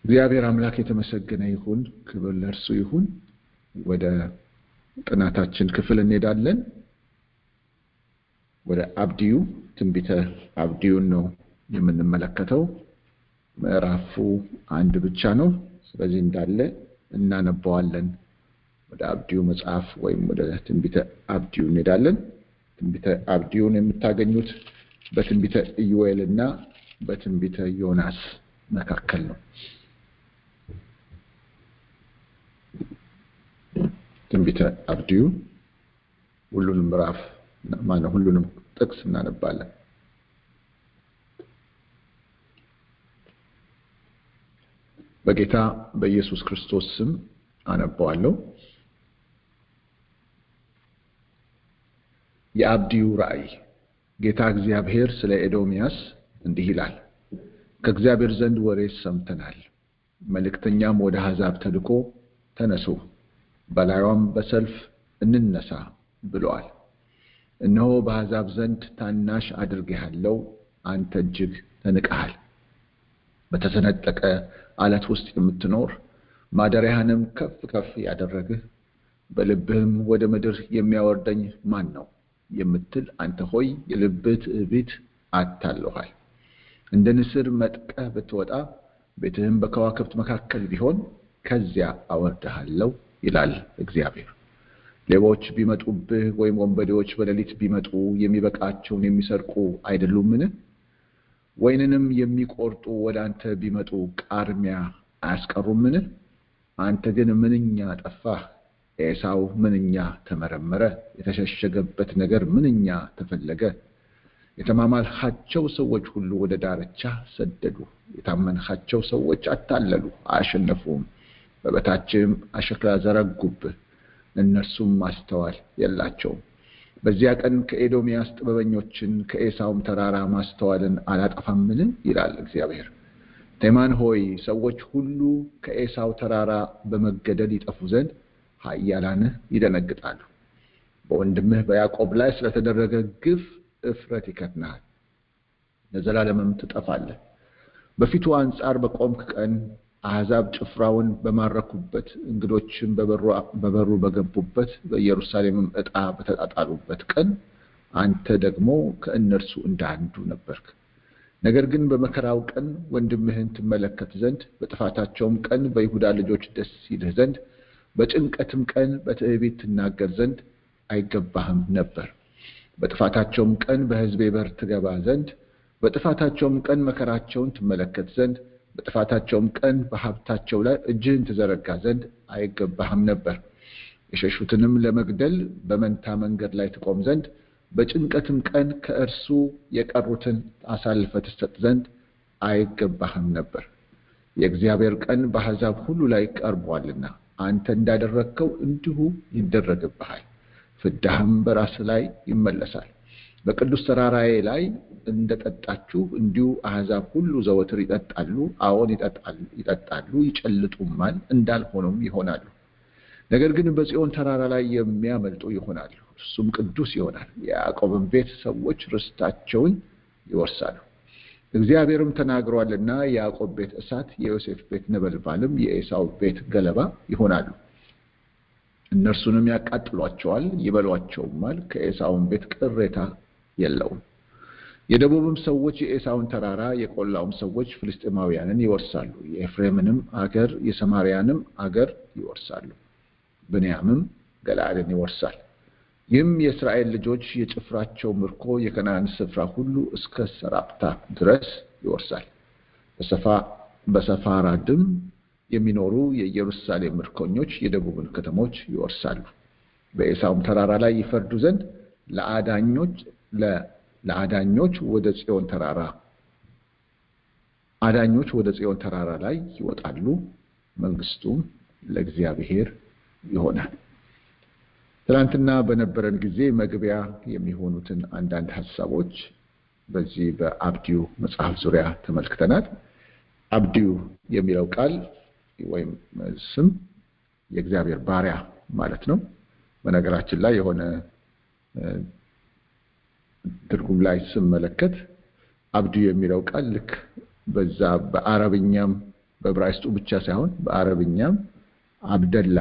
እግዚአብሔር አምላክ የተመሰገነ ይሁን፣ ክብር ለእርሱ ይሁን። ወደ ጥናታችን ክፍል እንሄዳለን። ወደ አብድዩ ትንቢተ አብድዩን ነው የምንመለከተው። ምዕራፉ 1 ብቻ ነው። ስለዚህ እንዳለ እናነባዋለን። ወደ አብድዩ መጽሐፍ ወይም ወደ ትንቢተ አብድዩ እንሄዳለን። ትንቢተ አብድዩን የምታገኙት በትንቢተ ኢዮኤልና በትንቢተ ዮናስ መካከል ነው። ትንቢተ አብድዩ ሁሉንም ምዕራፍ ሁሉንም ጥቅስ እናነባለን። በጌታ በኢየሱስ ክርስቶስ ስም አነባዋለሁ። የአብድዩ ራእይ። ጌታ እግዚአብሔር ስለ ኤዶምያስ እንዲህ ይላል። ከእግዚአብሔር ዘንድ ወሬ ሰምተናል። መልእክተኛም ወደ አሕዛብ ተልኮ ተነሱ፣ በላዩም በሰልፍ እንነሳ ብለዋል። እነሆ በአሕዛብ ዘንድ ታናሽ አድርጌሃለሁ፣ አንተ እጅግ ተንቀሃል። በተሰነጠቀ ዓለት ውስጥ የምትኖር ማደሪያህንም ከፍ ከፍ ያደረግህ፣ በልብህም ወደ ምድር የሚያወርደኝ ማን ነው የምትል አንተ ሆይ የልብህ ትዕቢት አታልሎሃል። እንደ ንስር መጥቀህ ብትወጣ ቤትህም በከዋክብት መካከል ቢሆን ከዚያ አወርድሃለሁ ይላል እግዚአብሔር። ሌቦች ቢመጡብህ ወይም ወንበዴዎች በሌሊት ቢመጡ የሚበቃቸውን የሚሰርቁ አይደሉምን? ወይንንም የሚቆርጡ ወደ አንተ ቢመጡ ቃርሚያ አያስቀሩምን? አንተ ግን ምንኛ ጠፋህ! ኤሳው ምንኛ ተመረመረ! የተሸሸገበት ነገር ምንኛ ተፈለገ! የተማማልሃቸው ሰዎች ሁሉ ወደ ዳርቻ ሰደዱ። የታመንሃቸው ሰዎች አታለሉ፣ አያሸነፉም። በበታችም አሸክላ ዘረጉብህ፣ እነርሱም ማስተዋል የላቸውም። በዚያ ቀን ከኤዶምያስ ጥበበኞችን ከኤሳውም ተራራ ማስተዋልን አላጠፋምን? ይላል እግዚአብሔር። ቴማን ሆይ ሰዎች ሁሉ ከኤሳው ተራራ በመገደል ይጠፉ ዘንድ ኃያላንህ ይደነግጣሉ። በወንድምህ በያዕቆብ ላይ ስለተደረገ ግፍ እፍረት ይከትናል፣ ለዘላለምም ትጠፋለህ። በፊቱ አንጻር በቆምክ ቀን አሕዛብ ጭፍራውን በማረኩበት፣ እንግዶችም በበሩ በገቡበት፣ በኢየሩሳሌምም ዕጣ በተጣጣሉበት ቀን አንተ ደግሞ ከእነርሱ እንዳንዱ ነበርክ። ነገር ግን በመከራው ቀን ወንድምህን ትመለከት ዘንድ፣ በጥፋታቸውም ቀን በይሁዳ ልጆች ደስ ይልህ ዘንድ፣ በጭንቀትም ቀን በትዕቢት ትናገር ዘንድ አይገባህም ነበር። በጥፋታቸውም ቀን በሕዝቤ በር ትገባ ዘንድ፣ በጥፋታቸውም ቀን መከራቸውን ትመለከት ዘንድ፣ በጥፋታቸውም ቀን በሀብታቸው ላይ እጅህን ትዘረጋ ዘንድ አይገባህም ነበር። የሸሹትንም ለመግደል በመንታ መንገድ ላይ ትቆም ዘንድ፣ በጭንቀትም ቀን ከእርሱ የቀሩትን አሳልፈህ ትሰጥ ዘንድ አይገባህም ነበር። የእግዚአብሔር ቀን በአሕዛብ ሁሉ ላይ ቀርቧልና አንተ እንዳደረግከው እንዲሁ ይደረግብሃል፣ ፍዳህም በራስህ ላይ ይመለሳል። በቅዱስ ተራራዬ ላይ እንደጠጣችሁ እንዲሁ አሕዛብ ሁሉ ዘወትር ይጠጣሉ፣ አዎን ይጠጣሉ፣ ይጨልጡማል፣ እንዳልሆኑም ይሆናሉ። ነገር ግን በጽዮን ተራራ ላይ የሚያመልጡ ይሆናሉ፣ እርሱም ቅዱስ ይሆናል። የያዕቆብም ቤት ሰዎች ርስታቸውን ይወርሳሉ። እግዚአብሔርም ተናግሯልና የያዕቆብ ቤት እሳት፣ የዮሴፍ ቤት ነበልባልም፣ የኤሳው ቤት ገለባ ይሆናሉ። እነርሱንም ያቃጥሏቸዋል፣ ይበሏቸውማል። ከኤሳውም ቤት ቅሬታ የለውም። የደቡብም ሰዎች የኤሳውን ተራራ፣ የቆላውም ሰዎች ፍልስጤማውያንን ይወርሳሉ። የኤፍሬምንም አገር የሰማርያንም አገር ይወርሳሉ። ብንያምም ገለዓድን ይወርሳል። ይህም የእስራኤል ልጆች የጭፍራቸው ምርኮ የከነዓን ስፍራ ሁሉ እስከ ሰራጵታ ድረስ ይወርሳል። በሰፋራድም የሚኖሩ የኢየሩሳሌም ምርኮኞች የደቡብን ከተሞች ይወርሳሉ። በኤሳውም ተራራ ላይ ይፈርዱ ዘንድ ለአዳኞች ወደ ጽዮን ተራራ ላይ ይወጣሉ። መንግስቱም ለእግዚአብሔር ይሆናል። ትናንትና በነበረን ጊዜ መግቢያ የሚሆኑትን አንዳንድ ሐሳቦች በዚህ በአብድዩ መጽሐፍ ዙሪያ ተመልክተናል። አብድዩ የሚለው ቃል ወይም ስም የእግዚአብሔር ባሪያ ማለት ነው። በነገራችን ላይ የሆነ ትርጉም ላይ ስመለከት አብድዩ የሚለው ቃል ልክ በዛ በአረብኛም በዕብራይስጡ ብቻ ሳይሆን በአረብኛም አብደላ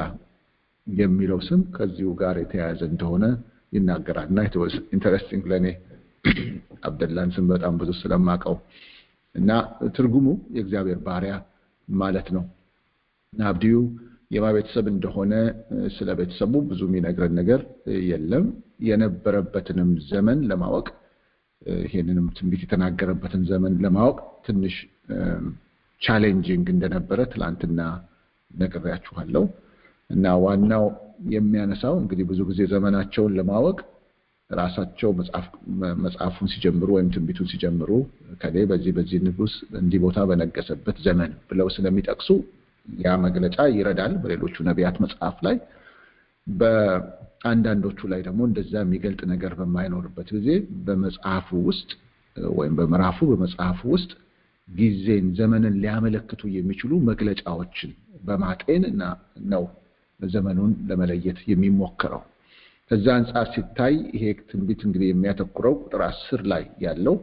የሚለው ስም ከዚሁ ጋር የተያያዘ እንደሆነ ይናገራልና it was interesting ለኔ አብደላን ስም በጣም ብዙ ስለማቀው እና ትርጉሙ የእግዚአብሔር ባሪያ ማለት ነው። እና አብዲዩ የማቤተሰብ እንደሆነ ስለ ቤተሰቡ ብዙ የሚነግረን ነገር የለም። የነበረበትንም ዘመን ለማወቅ ይሄንንም ትንቢት የተናገረበትን ዘመን ለማወቅ ትንሽ ቻሌንጂንግ እንደነበረ ትላንትና ነግሬያችኋለሁ። እና ዋናው የሚያነሳው እንግዲህ ብዙ ጊዜ ዘመናቸውን ለማወቅ ራሳቸው መጽሐፉን ሲጀምሩ ወይም ትንቢቱን ሲጀምሩ ከሌ በዚህ ንጉስ እንዲህ ቦታ በነገሰበት ዘመን ብለው ስለሚጠቅሱ ያ መግለጫ ይረዳል በሌሎቹ ነቢያት መጽሐፍ ላይ። በአንዳንዶቹ ላይ ደግሞ እንደዛ የሚገልጥ ነገር በማይኖርበት ጊዜ በመጽሐፉ ውስጥ ወይም በመጽሐፉ ውስጥ ጊዜን ዘመንን ሊያመለክቱ የሚችሉ መግለጫዎችን በማጤን ነው ዘመኑን ለመለየት የሚሞክረው። ከዛ አንፃር ሲታይ ይሄ ትንቢት እንግዲህ የሚያተኩረው ቁጥር 10 ላይ ያለው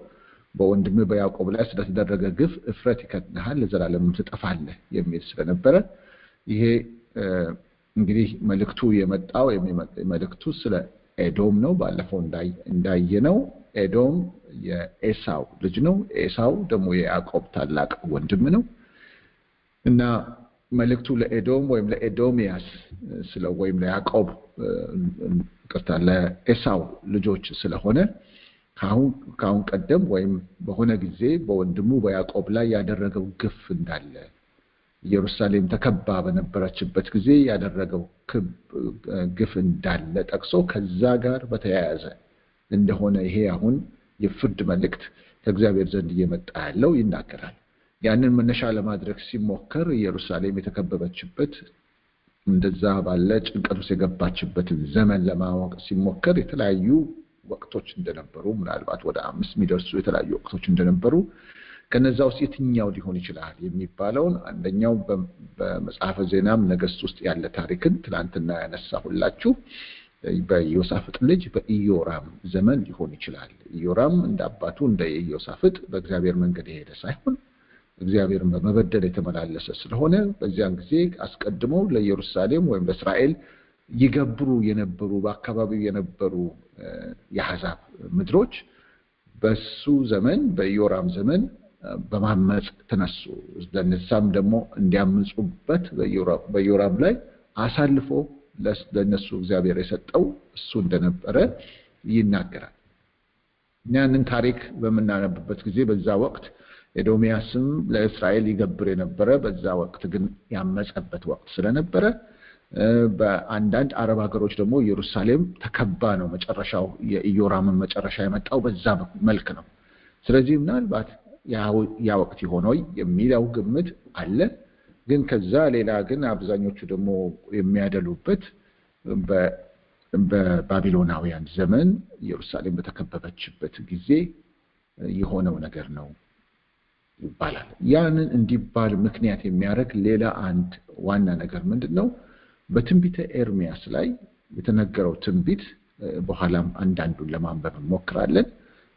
በወንድም በያዕቆብ ላይ ስለተደረገ ግፍ እፍረት ይከድንሃል ለዘላለምም ትጠፋለህ የሚል ስለነበረ ይሄ እንግዲህ መልእክቱ የመጣው መልእክቱ ስለ ኤዶም ነው። ባለፈው እንዳየነው ኤዶም የኤሳው ልጅ ነው። ኤሳው ደግሞ የያዕቆብ ታላቅ ወንድም ነው እና መልእክቱ ለኤዶም ወይም ለኤዶሚያስ ወይም ለያዕቆብ ለኤሳው ልጆች ስለሆነ ካሁን ቀደም ወይም በሆነ ጊዜ በወንድሙ በያዕቆብ ላይ ያደረገው ግፍ እንዳለ ኢየሩሳሌም ተከባ በነበረችበት ጊዜ ያደረገው ግፍ እንዳለ ጠቅሶ ከዛ ጋር በተያያዘ እንደሆነ ይሄ አሁን የፍርድ መልእክት ከእግዚአብሔር ዘንድ እየመጣ ያለው ይናገራል። ያንን መነሻ ለማድረግ ሲሞከር ኢየሩሳሌም የተከበበችበት እንደዛ ባለ ጭንቀት ውስጥ የገባችበትን ዘመን ለማወቅ ሲሞከር የተለያዩ ወቅቶች እንደነበሩ ምናልባት ወደ 5 የሚደርሱ የተለያዩ ወቅቶች እንደነበሩ ከነዛ ውስጥ የትኛው ሊሆን ይችላል የሚባለውን አንደኛው በመጽሐፈ ዜናም ነገሥት ውስጥ ያለ ታሪክን ትላንትና ያነሳሁላችሁ በኢዮሳፍጥ ልጅ በኢዮራም ዘመን ሊሆን ይችላል። ኢዮራም እንደ አባቱ እንደ ኢዮሳፍጥ በእግዚአብሔር መንገድ የሄደ ሳይሆን እግዚአብሔርን በመበደል የተመላለሰ ስለሆነ በዚያን ጊዜ አስቀድሞ ለኢየሩሳሌም ወይም ለእስራኤል ይገብሩ የነበሩ በአካባቢው የነበሩ የአሕዛብ ምድሮች በሱ ዘመን በኢዮራም ዘመን በማመጽ ተነሱ። ለነሳም ደግሞ እንዲያምጹበት በኢዮራም ላይ አሳልፎ ለነሱ እግዚአብሔር የሰጠው እሱ እንደነበረ ይናገራል። ያንን ታሪክ በመናነብበት ጊዜ በዛ ወቅት ኤዶሚያስም ለእስራኤል ይገብር የነበረ በዛ ወቅት ግን ያመጸበት ወቅት ስለነበረ በአንዳንድ አረብ ሀገሮች ደግሞ ኢየሩሳሌም ተከባ ነው መጨረሻው የኢዮራምን መጨረሻ የመጣው በዛ መልክ ነው። ስለዚህ ምናልባት ያ ወቅት ይሆነው የሚለው ግምት አለ። ግን ከዛ ሌላ ግን አብዛኞቹ ደግሞ የሚያደሉበት በባቢሎናውያን ዘመን ኢየሩሳሌም በተከበበችበት ጊዜ የሆነው ነገር ነው ይባላል። ያንን እንዲባል ምክንያት የሚያደርግ ሌላ አንድ ዋና ነገር ምንድነው? በትንቢተ ኤርሚያስ ላይ የተነገረው ትንቢት በኋላም አንዳንዱን ለማንበብ እንሞክራለን።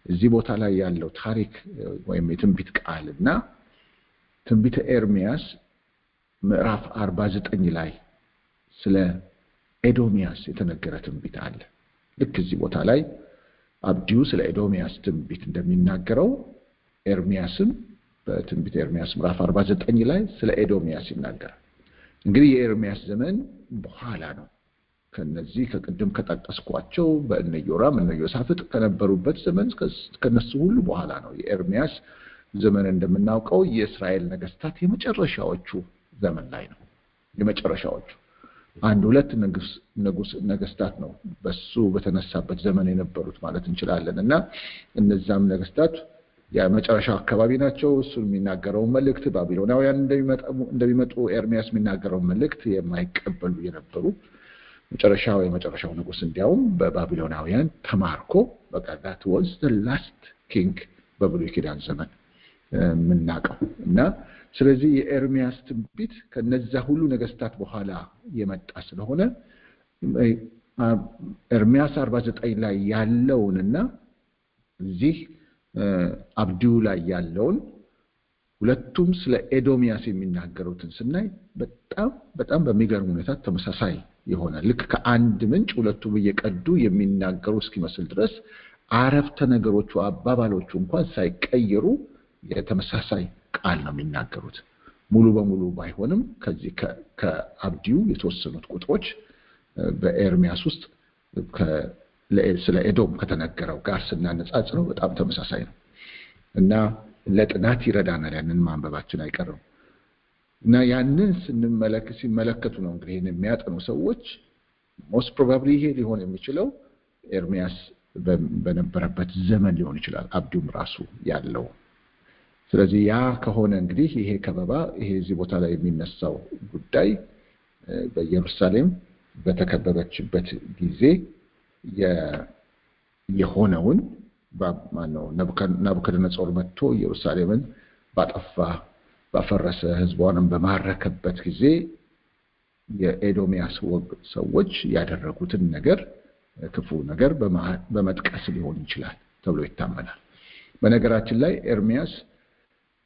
እዚህ ቦታ ላይ ያለው ታሪክ ወይም የትንቢት ቃልና ትንቢተ ኤርሚያስ ምዕራፍ 49 ላይ ስለ ኤዶሚያስ የተነገረ ትንቢት አለ። ልክ እዚህ ቦታ ላይ አብዲዩ ስለ ኤዶሚያስ ትንቢት እንደሚናገረው ኤርሚያስም በትንቢተ ኤርሚያስ ምዕራፍ 49 ላይ ስለ ኤዶሚያስ ይናገራል። እንግዲህ የኤርሚያስ ዘመን በኋላ ነው። ከነዚህ ከቅድም ከጠቀስኳቸው በእነ ኢዮራም እነ ኢዮሳፍጥ ከነበሩበት ዘመን ከነሱ ሁሉ በኋላ ነው። የኤርሚያስ ዘመን እንደምናውቀው የእስራኤል ነገስታት የመጨረሻዎቹ ዘመን ላይ ነው። የመጨረሻዎቹ አንድ ሁለት ነገስታት ነው በሱ በተነሳበት ዘመን የነበሩት ማለት እንችላለን። እና እነዛም ነገስታት የመጨረሻው አካባቢ ናቸው። እሱ የሚናገረው መልእክት ባቢሎናውያን እንደሚመጡ ኤርሚያስ የሚናገረው መልእክት የማይቀበሉ የነበሩ የመጨረሻው ንጉስ እንዲያውም በባቢሎናውያን ተማርኮ በቃ that was the last king በብሉይ ኪዳን ዘመን ምናቀው እና ስለዚህ የኤርሚያስ ትንቢት ከነዛ ሁሉ ነገስታት በኋላ የመጣ ስለሆነ ኤርሚያስ 49 ላይ ያለውንና እዚህ አብዲዩ ላይ ያለውን ሁለቱም ስለ ኤዶሚያስ የሚናገሩትን ስናይ በጣም በሚገርም ሁኔታ ተመሳሳይ ይሆናል። ልክ ከአንድ ምንጭ ሁለቱም እየቀዱ የሚናገሩ እስኪመስል ድረስ አረፍተ ነገሮቹ አባባሎቹ እንኳን ሳይቀየሩ የተመሳሳይ ቃል ነው የሚናገሩት። ሙሉ በሙሉ ባይሆንም ከዚህ ከአብዲው የተወሰኑት ቁጥሮች በኤርሚያስ ውስጥ ስለ ኤዶም ከተነገረው ጋር ስናነጻጽረው በጣም ተመሳሳይ ነው እና ለጥናት ይረዳናል። ያንን ማንበባችን አይቀርም እና ያንን ሲመለከቱ ነው እንግዲህ ይሄን የሚያጠኑ ሰዎች most probably ይሄ ሊሆን የሚችለው ኤርሚያስ በነበረበት ዘመን ሊሆን ይችላል አብዲውም ራሱ ያለው። ስለዚህ ያ ከሆነ እንግዲህ ይሄ ከበባ ይሄ እዚህ ቦታ ላይ የሚነሳው ጉዳይ በኢየሩሳሌም በተከበበችበት ጊዜ የሆነውን ማነው ናቡከደነጾር መጥቶ ኢየሩሳሌምን ባፈረሰ ህዝቧንም በማረከበት ጊዜ የኤዶሚያስ ሰዎች ያደረጉትን ነገር ክፉ ነገር በመጥቀስ ሊሆን ይችላል ተብሎ ይታመናል። በነገራችን ላይ ኤርሚያስ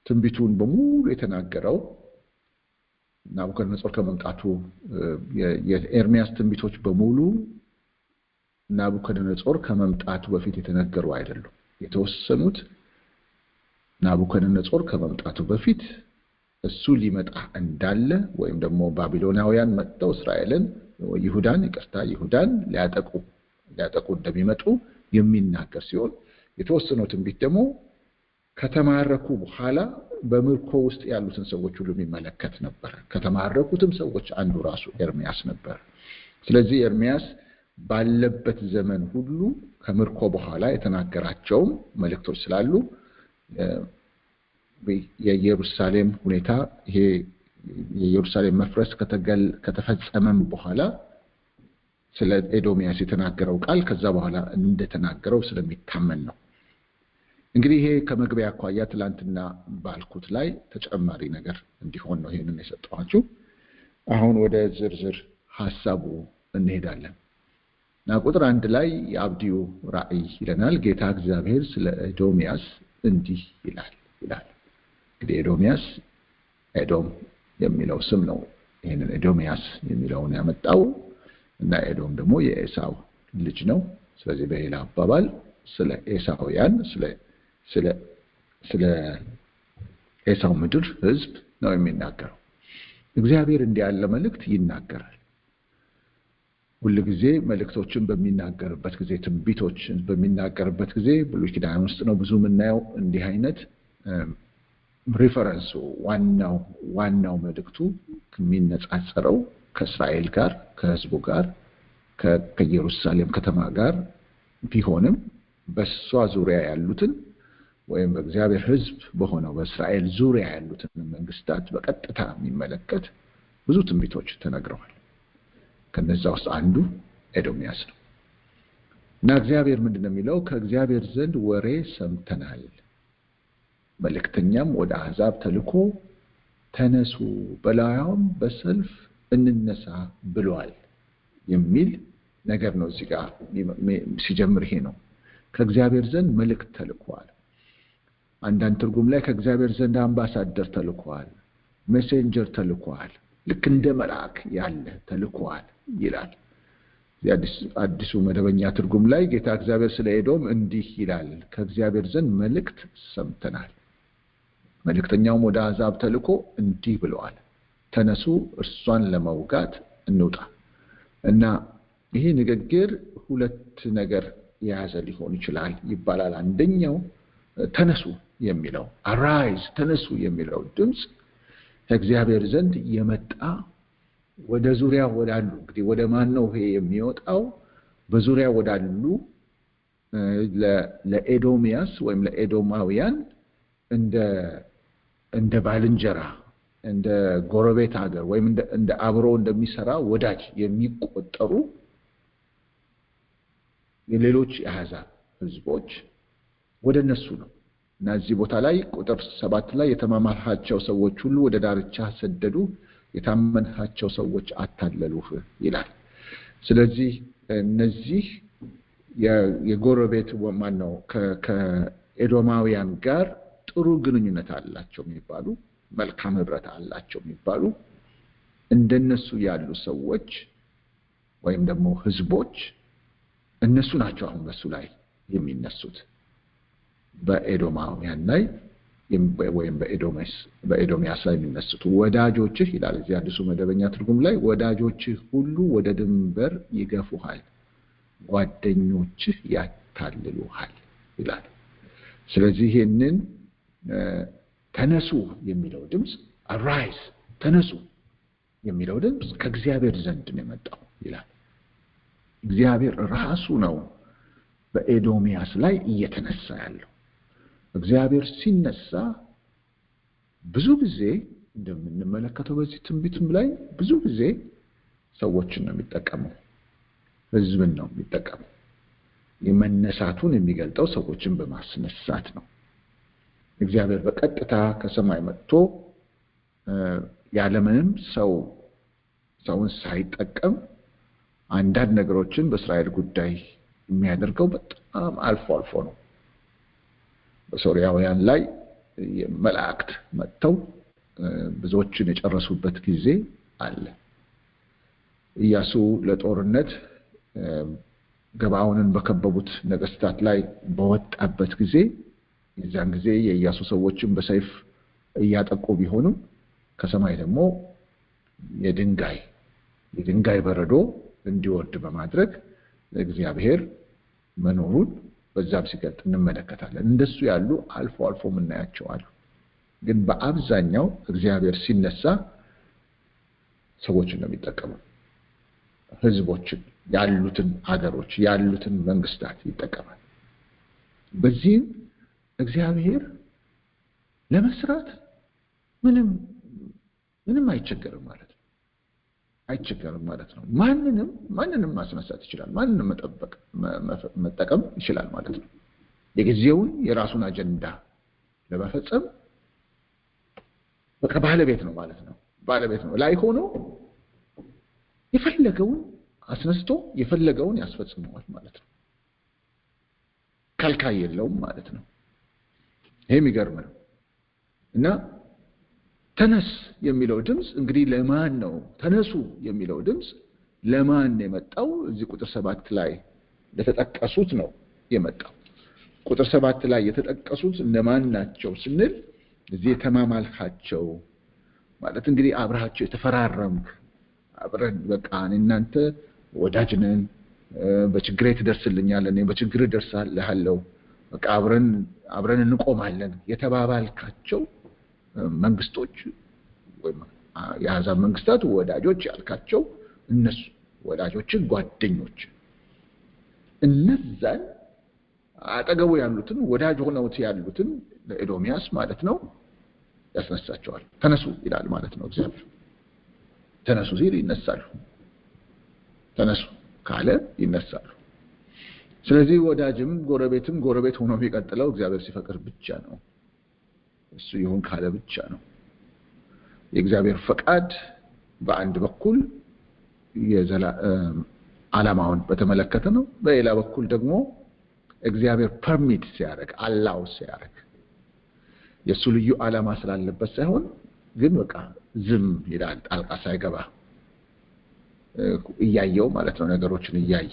ትንቢቱን በሙሉ የተናገረው ናቡከደነጾር ከመምጣቱ የኤርሚያስ ትንቢቶች በሙሉ ናቡከደነጾር ከመምጣቱ በፊት የተነገሩ አይደሉም። የተወሰኑት ናቡከደነጾር ከመምጣቱ በፊት እሱ ሊመጣ እንዳለ ወይም ደግሞ ባቢሎናውያን መጥተው እስራኤልን ይሁዳን ሊያጠቁ እንደሚመጡ የሚናገር ሲሆን የተወሰነው ትንቢት ደግሞ ከተማረኩ በኋላ በምርኮ ውስጥ ያሉትን ሰዎች ሁሉ የሚመለከት ነበር። ከተማረኩትም ሰዎች አንዱ ራሱ ኤርሚያስ ነበር። ስለዚህ ኤርሚያስ ባለበት ዘመን ሁሉ ከምርኮ በኋላ የተናገራቸው መልእክቶች ስላሉ የኢየሩሳሌም ሁኔታ ይሄ የኢየሩሳሌም መፍረስ ከተፈጸመም በኋላ ስለ ኤዶሚያስ የተናገረው ቃል ከዛ በኋላ እንደተናገረው ስለሚታመን ነው። እንግዲህ ይሄ ከመግቢያ አኳያ ትላንትና ባልኩት ላይ ተጨማሪ ነገር እንዲሆን ነው ይሄንን የሰጠኋችሁ። አሁን ወደ ዝርዝር ሐሳቡ እንሄዳለን። እና ቁጥር 1 ላይ የአብዲው ራእይ ይለናል። ጌታ እግዚአብሔር ስለ ኤዶሚያስ እንዲህ ይላል። እንግዲህ ኤዶም የሚለው ስም ነው ይሄንን ኤዶሚያስ የሚለውን ያመጣው እና ኤዶም ደግሞ የኤሳው ልጅ ነው። ስለዚህ በሌላ አባባል ስለ ኤሳውያን ስለ ኤሳው ምድር ህዝብ ነው የሚናገረው። እግዚአብሔር እንዲህ ያለ መልእክት ይናገራል። ሁሉ ጊዜ መልእክቶችን በሚናገርበት ጊዜ ትንቢቶችን በሚናገርበት ጊዜ ብሉይ ኪዳን ውስጥ ነው ብዙ የምናየው እንዲህ አይነት ሪፈረንሱ ዋናው መልእክቱ የሚነጻጸረው ከእስራኤል ጋር ከህዝቡ ጋር ከኢየሩሳሌም ከተማ ጋር ቢሆንም በሷ ዙሪያ ያሉትን ወይም በእግዚአብሔር ህዝብ በሆነው በእስራኤል ዙሪያ ያሉትን መንግስታት በቀጥታ የሚመለከት ብዙ ትንቢቶች ተነግረዋል። ከነዛ ውስጥ አንዱ ኤዶሚያስ ነው እና እግዚአብሔር ምንድነው የሚለው? ከእግዚአብሔር ዘንድ ወሬ ሰምተናል፣ መልእክተኛም ወደ አሕዛብ ተልኮ ተነሱ በላዩም በሰልፍ እንነሳ ብሏል የሚል ነገር ነው። እዚህ ጋር ሲጀምር ይሄ ነው ከእግዚአብሔር ዘንድ መልእክት ተልኳል። አንዳንድ ትርጉም ላይ ከእግዚአብሔር ዘንድ አምባሳደር ተልኳል፣ ሜሴንጀር ተልኳል፣ ልክ እንደ መልአክ ያለ ተልኳል ይላል። አዲሱ መደበኛ ትርጉም ላይ ጌታ እግዚአብሔር ስለ ኤዶም እንዲህ ይላል፣ ከእግዚአብሔር ዘንድ መልእክት ሰምተናል፣ መልእክተኛውም ወደ አሕዛብ ተልኮ እንዲህ ብለዋል፣ ተነሱ እርሷን ለመውጋት እንውጣ። እና ይሄ ንግግር ሁለት ነገር የያዘ ሊሆን ይችላል ይባላል። አንደኛው ተነሱ የሚለው አራይዝ ተነሱ የሚለው ድምጽ ከእግዚአብሔር ዘንድ የመጣ ወደ ዙሪያ ወዳሉ እንግዲህ ወደ ማን ነው ይሄ የሚወጣው? በዙሪያ ወዳሉ ለኤዶሚያስ ወይም ለኤዶማውያን እንደ ባልንጀራ እንደ ጎረቤት ሀገር ወይም እንደ አብሮ እንደሚሰራ ወዳጅ የሚቆጠሩ የሌሎች አሕዛብ ህዝቦች ወደ እነሱ ነው። እና እዚህ ቦታ ላይ ቁጥር 7 ላይ የተማማልሃቸው ሰዎች ሁሉ ወደ ዳርቻ ሰደዱ፣ የታመንሃቸው ሰዎች አታለሉህ ይላል። ስለዚህ እነዚህ የጎረቤት ማን ነው ከኤዶማውያን ጋር ጥሩ ግንኙነት አላቸው የሚባሉ መልካም ህብረት አላቸው የሚባሉ እንደነሱ ያሉ ሰዎች ወይም ደግሞ ህዝቦች እነሱ ናቸው አሁን በሱ ላይ የሚነሱት በኤዶማውያን ላይ ወይም በኤዶሚያስ ላይ የሚነሱት ወዳጆችህ ይላል እዚህ አዲሱ መደበኛ ትርጉም ላይ ወዳጆችህ ሁሉ ወደ ድንበር ይገፉሃል ጓደኞችህ ያታልሉሃል ይላል ስለዚህ ይሄንን ተነሱ የሚለው ድምጽ arise ተነሱ የሚለው ድምጽ ከእግዚአብሔር ዘንድ ነው የመጣው ይላል እግዚአብሔር ራሱ ነው በኤዶሚያስ ላይ እየተነሳ ያለው እግዚአብሔር ሲነሳ ብዙ ጊዜ እንደምንመለከተው በዚህ ትንቢትም ላይ ብዙ ጊዜ ሰዎችን ነው የሚጠቀመው ህዝብን ነው የሚጠቀመው የመነሳቱን የሚገልጠው ሰዎችን በማስነሳት ነው እግዚአብሔር በቀጥታ ከሰማይ መጥቶ ያለምንም ሰውን ሳይጠቀም አንዳንድ ነገሮችን በእስራኤል ጉዳይ የሚያደርገው በጣም አልፎ አልፎ ነው በሶሪያውያን ላይ መላእክት መጥተው ብዙዎችን የጨረሱበት ጊዜ አለ ኢያሱ ለጦርነት ገባዖንን በከበቡት ነገስታት ላይ በወጣበት ጊዜ የዛን ጊዜ የኢያሱ ሰዎችን በሰይፍ እያጠቁ ቢሆኑም ከሰማይ ደግሞ የድንጋይ በረዶ እንዲወርድ በማድረግ እግዚአብሔር መኖሩን በዛም ሲገልጥ እንመለከታለን እንደሱ ያሉ አልፎ አልፎ ምናያቸው አሉ ግን በአብዛኛው እግዚአብሔር ሲነሳ ሰዎችን ነው የሚጠቀመው ህዝቦችን ያሉትን ሀገሮች ያሉትን መንግስታት ይጠቀማል በዚህ እግዚአብሔር ለመስራት ምንም አይቸገርም ማለት ነው ማንንም ማስነሳት ይችላል ማንንም መጠቀም ይችላል ማለት ነው የጊዜውን የራሱን አጀንዳ ለመፈጸም በቃ ባለቤት ነው ማለት ነው ላይ ሆኖ የፈለገውን አስነስቶ የፈለገውን ያስፈጽመዋል ማለት ነው ከልካይ የለውም ማለት ነው ይሄ የሚገርም ነው እና ተነስ የሚለው ድምጽ እንግዲህ ለማን ነው ተነሱ የሚለው ድምጽ ለማን ነው የመጣው እዚህ ቁጥር 7 ላይ ለተጠቀሱት ነው የመጣው ቁጥር 7 ላይ የተጠቀሱት እነማን ናቸው ስንል እዚህ የተማማልካቸው ማለት እንግዲህ አብራቸው የተፈራረምክ አብረን በቃ እናንተ ወዳጅ ነን በችግሬ ትደርስልኛለህ እኔ በችግሬ ደርሳለሁ በቃ አብረን እንቆማለን የተባባልካቸው መንግስቶች ወይም የአሕዛብ መንግስታት ወዳጆች ያልካቸው እነሱ ወዳጆች ጓደኞች እነዛን አጠገቡ ያሉትን ወዳጅ ሆነውት ያሉትን ለኤዶሚያስ ማለት ነው ያስነሳቸዋል ተነሱ ይላል ማለት ነው እግዚአብሔር ተነሱ ሲል ይነሳሉ ተነሱ ካለ ይነሳሉ ስለዚህ ወዳጅም ጎረቤት ሆኖ የሚቀጥለው እግዚአብሔር ሲፈቅድ ብቻ ነው እሱ ይሁን ካለ ብቻ ነው የእግዚአብሔር ፈቃድ በአንድ በኩል ዓላማውን በተመለከተ ነው በሌላ በኩል ደግሞ እግዚአብሔር ፐርሚት ሲያደርግ አላው ሲያደርግ የሱ ልዩ ዓላማ ስላለበት ሳይሆን ግን በቃ ዝም ይላል ጣልቃ ሳይገባ እያየው ማለት ነው ነገሮችን እያየ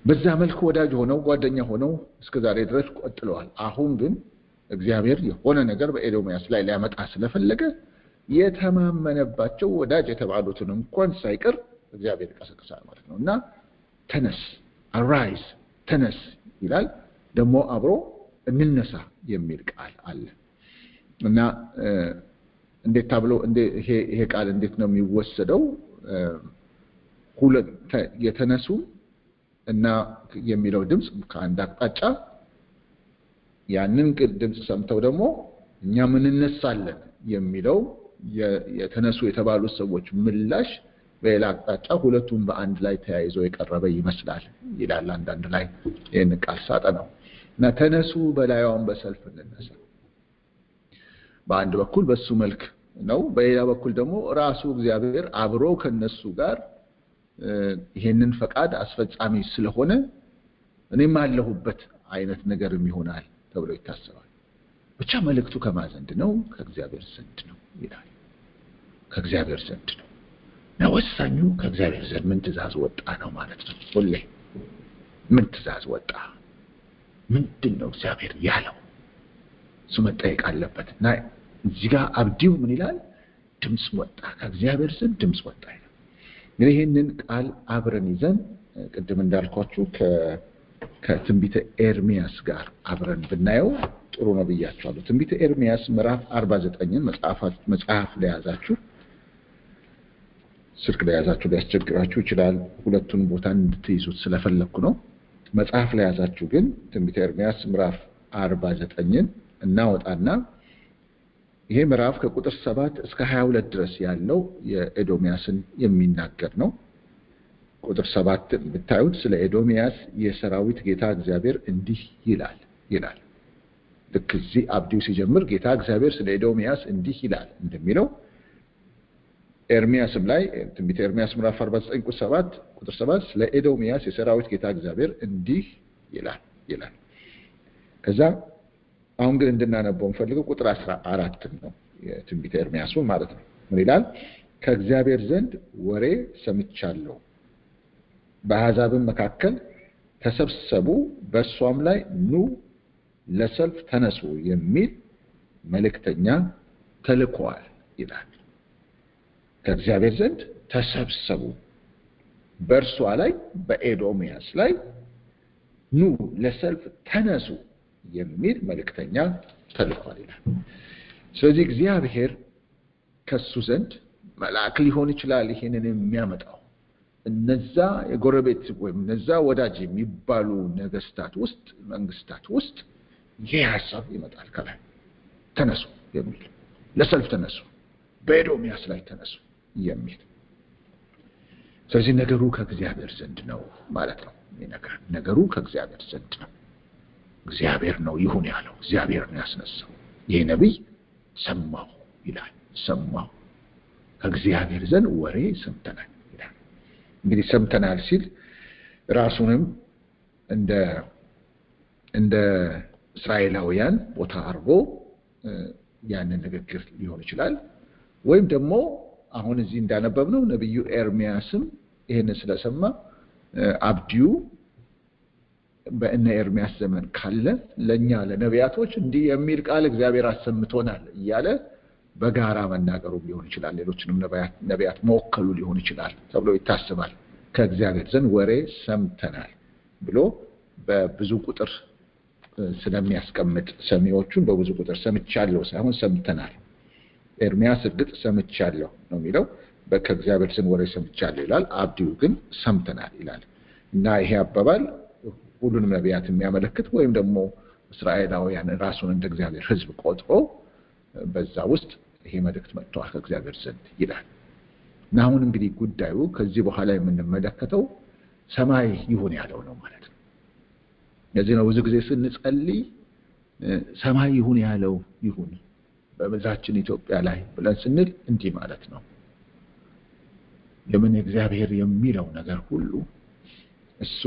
በዛ መልኩ ወዳጅ ሆነው ጓደኛ ሆነው እስከዛሬ ድረስ ቆጥለዋል አሁን ግን እግዚአብሔር የሆነ ነገር በኤዶሚያስ ላይ ሊያመጣ ስለፈለገ የተማመነባቸው ወዳጅ የተባሉትን እንኳን ሳይቀር እግዚአብሔር ይቀሰቅሳል ማለት ነውና ተነስ arise ተነስ ይላል ደግሞ አብሮ እንነሳ የሚል ቃል አለ እና እንዴት ታብሎ ይሄ ቃል እንዴት ነው የሚወሰደው ሁለት የተነሱ እና የሚለው ድምጽ ከአንድ አቅጣጫ ያንን ድምጽ ሰምተው ደግሞ እኛ ምን እንነሳለን የሚለው የተነሱ የተባሉ ሰዎች ምላሽ በሌላ አቅጣጫ ሁለቱም በአንድ ላይ ተያይዞ የቀረበ ይመስላል ይላል አንዳንድ ላይ ይሄን ቃል ሳጠናው እና ተነሱ በላያውን በሰልፍ እንነሳ በአንድ በኩል በሱ መልክ ነው በሌላ በኩል ደግሞ ራሱ እግዚአብሔር አብሮ ከነሱ ጋር ይሄንን ፈቃድ አስፈጻሚ ስለሆነ እኔም አለሁበት አይነት ነገርም ይሆናል ተብሎ ይታሰባል ብቻ መልእክቱ ከማን ዘንድ ነው? ከእግዚአብሔር ዘንድ ነው ይላል። ከእግዚአብሔር ዘንድ ነው። ነው ወሳኙ ከእግዚአብሔር ዘንድ ምን ትእዛዝ ወጣ ነው ማለት ነው። ሁሌ ምን ትእዛዝ ወጣ? ምንድነው እግዚአብሔር ያለው? እሱ መጠየቅ አለበት። እና እዚህ ጋር አብዲው ምን ይላል? ድምጽ ወጣ፣ ከእግዚአብሔር ዘንድ ድምጽ ወጣ ይላል። እንግዲህ ይህንን ቃል አብረን ይዘን ቅድም እንዳልኳችሁ ከትንቢተ ኤርሚያስ ጋር አብረን ብናየው ጥሩ ነው ብያችኋለሁ። ትንቢተ ኤርሚያስ ምዕራፍ 49ን መጽሐፍ ላይ ያዛችሁ፣ ስልክ ላይ ያዛችሁ ሊያስቸግራችሁ ይችላል። ሁለቱን ቦታ እንድትይዙት ስለፈለኩ ነው። መጽሐፍ ላይ ያዛችሁ ግን ትንቢተ ኤርሚያስ ምዕራፍ 49ን እናወጣና ይሄ ምዕራፍ ከቁጥር 7 እስከ 22 ድረስ ያለው የኤዶሚያስን የሚናገር ነው። ቁጥር 7 ብታዩት ስለ ኤዶሚያስ የሰራዊት ጌታ እግዚአብሔር እንዲህ ይላል። ልክ እዚህ አብዲው ሲጀምር ጌታ እግዚአብሔር ስለ ኤዶሚያስ እንዲህ ይላል እንደሚለው ኤርሚያስም ላይ ትንቢተ ኤርሚያስ ምዕራፍ 49 ቁጥር 7 ስለ ኤዶሚያስ የሰራዊት ጌታ እግዚአብሔር እንዲህ ይላል። ከዛ አሁን ግን እንድናነበው እንፈልገው ቁጥር 14 ነው የትንቢተ ኤርሚያስ ማለት ነው። ምን ይላል? ከእግዚአብሔር ዘንድ ወሬ ሰምቻለሁ፣ በአሕዛብም መካከል ተሰብሰቡ፣ በእሷም ላይ ኑ ለሰልፍ ተነሱ የሚል መልእክተኛ ተልኮአል ይላል። ከእግዚአብሔር ዘንድ ተሰብሰቡ፣ በእርሷ ላይ በኤዶሚያስ ላይ ኑ ለሰልፍ ተነሱ የሚል መልእክተኛ ተልኮአል ይላል። ስለዚህ እግዚአብሔር ከሱ ዘንድ መልአክ ሊሆን ይችላል ይሄንን የሚያመጣው። እነዛ የጎረቤት ወይም እነዛ ወዳጅ የሚባሉ ነገስታት ውስጥ መንግስታት ውስጥ ይሄ ሐሳብ ይመጣል ከላይ ተነሱ የሚል ለሰልፍ ተነሱ፣ በኤዶሚያስ ላይ ተነሱ የሚል። ስለዚህ ነገሩ ከእግዚአብሔር ዘንድ ነው ማለት ነው። ነገሩ ከእግዚአብሔር ዘንድ ነው። እግዚአብሔር ነው ይሁን ያለው፣ እግዚአብሔር ነው ያስነሳው። ይሄ ነብይ ሰማሁ ይላል። ሰማሁ ከእግዚአብሔር ዘንድ ወሬ ሰምተናል ይላል። እንግዲህ ሰምተናል ሲል ራሱንም እንደ እስራኤላውያን ቦታ አድርጎ ያንን ንግግር ሊሆን ይችላል። ወይም ደግሞ አሁን እዚህ እንዳነበብነው ነብዩ ኤርሚያስም ይሄንን ስለሰማ አብዲዩ በእነ ኤርሚያስ ዘመን ካለ ለኛ ለነቢያቶች እንዲህ የሚል ቃል እግዚአብሔር አሰምቶናል እያለ በጋራ መናገሩ ሊሆን ይችላል። ሌሎችንም ነቢያት መወከሉ ሊሆን ይችላል ተብሎ ይታሰባል። ከእግዚአብሔር ዘንድ ወሬ ሰምተናል ብሎ በብዙ ቁጥር ስለሚያስቀምጥ ሰሚዎቹን በብዙ ቁጥር ሰምቻለሁ ሳይሆን ሰምተናል። ኤርሚያስ እርግጥ ሰምቻለሁ ነው የሚለው፣ ከእግዚአብሔር ዘንድ ወሬ ሰምቻለሁ ይላል። አብዲዩ ግን ሰምተናል ይላል። እና ይሄ አባባል ሁሉንም ነቢያት የሚያመለክት ወይም ደግሞ እስራኤላውያን ራሱን እንደ እግዚአብሔር ሕዝብ ቆጥሮ በዛ ውስጥ ይሄ መልእክት መጥቷል ከእግዚአብሔር ዘንድ ይላል። እና አሁን እንግዲህ ጉዳዩ ከዚህ በኋላ የምንመለከተው ሰማይ ይሁን ያለው ነው ማለት ነው። ለዚህ ነው ብዙ ጊዜ ስንጸልይ ሰማይ ይሁን ያለው ይሁን በምድራችን ኢትዮጵያ ላይ ብለን ስንል እንዲህ ማለት ነው። ለምን እግዚአብሔር የሚለው ነገር ሁሉ እሱ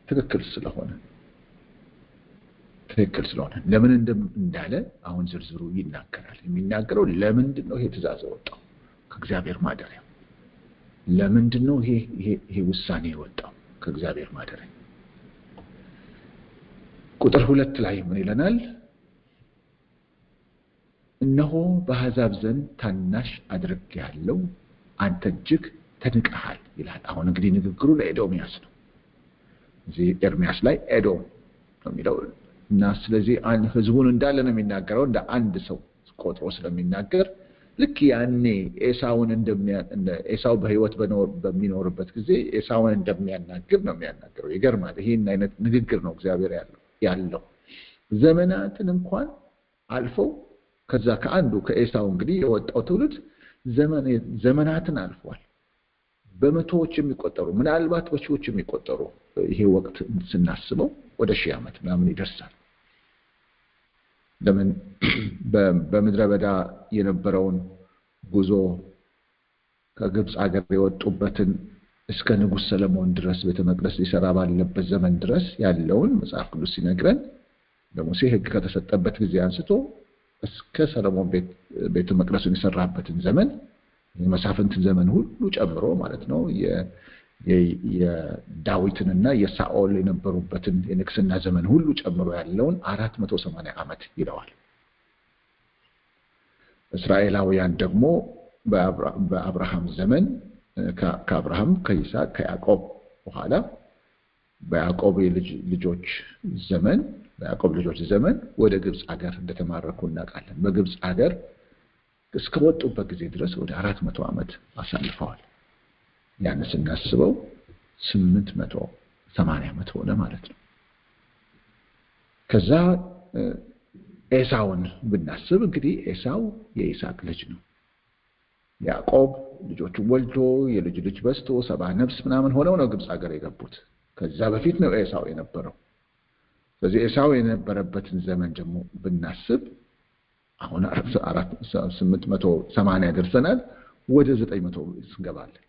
ትክክል ስለሆነ ለምን እንዳለ አሁን ዝርዝሩ ይናገራል። የሚናገረው ለምንድን ነው ይሄ ትእዛዝ ወጣው ከእግዚአብሔር ማደሪያ? ለምንድን ነው ይሄ ውሳኔ የወጣው ከእግዚአብሔር ማደሪያ? ቁጥር 2 ላይ ምን ይለናል? እነሆ በአሕዛብ ዘንድ ታናሽ አድርጌሃለሁ፣ አንተ እጅግ ተንቀሃል ይላል። አሁን እንግዲህ ንግግሩ ለኤዶሚያስ ነው። እዚህ ኤርሚያስ ላይ ኤዶም ነው የሚለው እና ስለዚህ ህዝቡን እንዳለ ነው የሚናገረው። እንደ አንድ ሰው ቆጥሮ ስለሚናገር ልክ ያኔ ኤሳው በህይወት በሚኖርበት ጊዜ ኤሳውን እንደሚያናግር ነው የሚያናገረው። ይገርማል። ይሄን አይነት ንግግር ነው እግዚአብሔር ያለው። ዘመናትን እንኳን አልፈው ከዛ ከአንዱ ከኤሳው እንግዲህ የወጣው ትውልድ ዘመናትን አልፏል። በመቶዎች የሚቆጠሩ ምናልባት በሺዎች የሚቆጠሩ ይሄ ወቅት ስናስበው ወደ 1000 ዓመት ምናምን ይደርሳል። ለምን በምድረ በዳ የነበረውን ጉዞ ከግብጽ ሀገር የወጡበትን እስከ ንጉሥ ሰለሞን ድረስ ቤተ መቅደስ ሊሰራ ባለበት ዘመን ድረስ ያለውን መጽሐፍ ቅዱስ ሲነግረን ለሙሴ ሕግ ከተሰጠበት ጊዜ አንስቶ እስከ ሰለሞን ቤተ መቅደሱን የሰራበትን ዘመን የመሳፍንትን ዘመን ሁሉ ጨምሮ ማለት ነው የዳዊትንና የሳኦል የነበሩበትን የንግስና ዘመን ሁሉ ጨምሮ ያለውን 480 ዓመት ይለዋል። እስራኤላውያን ደግሞ በአብርሃም ዘመን ከአብርሃም ከይስሐቅ ከያዕቆብ በኋላ በያዕቆብ ልጆች ዘመን ወደ ግብጽ ሀገር እንደተማረኩ እናውቃለን። በግብጽ ሀገር እስከወጡበት ጊዜ ድረስ ወደ 400 ዓመት አሳልፈዋል። ያን ስናስበው 880 ዓመት ሆነ ማለት ነው። ከዛ ኤሳውን ብናስብ እንግዲህ ኤሳው የይስሐቅ ልጅ ነው። ያዕቆብ ልጆቹን ወልዶ የልጅ ልጅ በስቶ 70 ነፍስ ምናምን ሆነው ነው ግብጽ ሀገር የገቡት። ከዛ በፊት ነው ኤሳው የነበረው። ስለዚህ ኤሳው የነበረበትን ዘመን ደግሞ ብናስብ አሁን 880 ደርሰናል። ወደ 900 እንገባለን።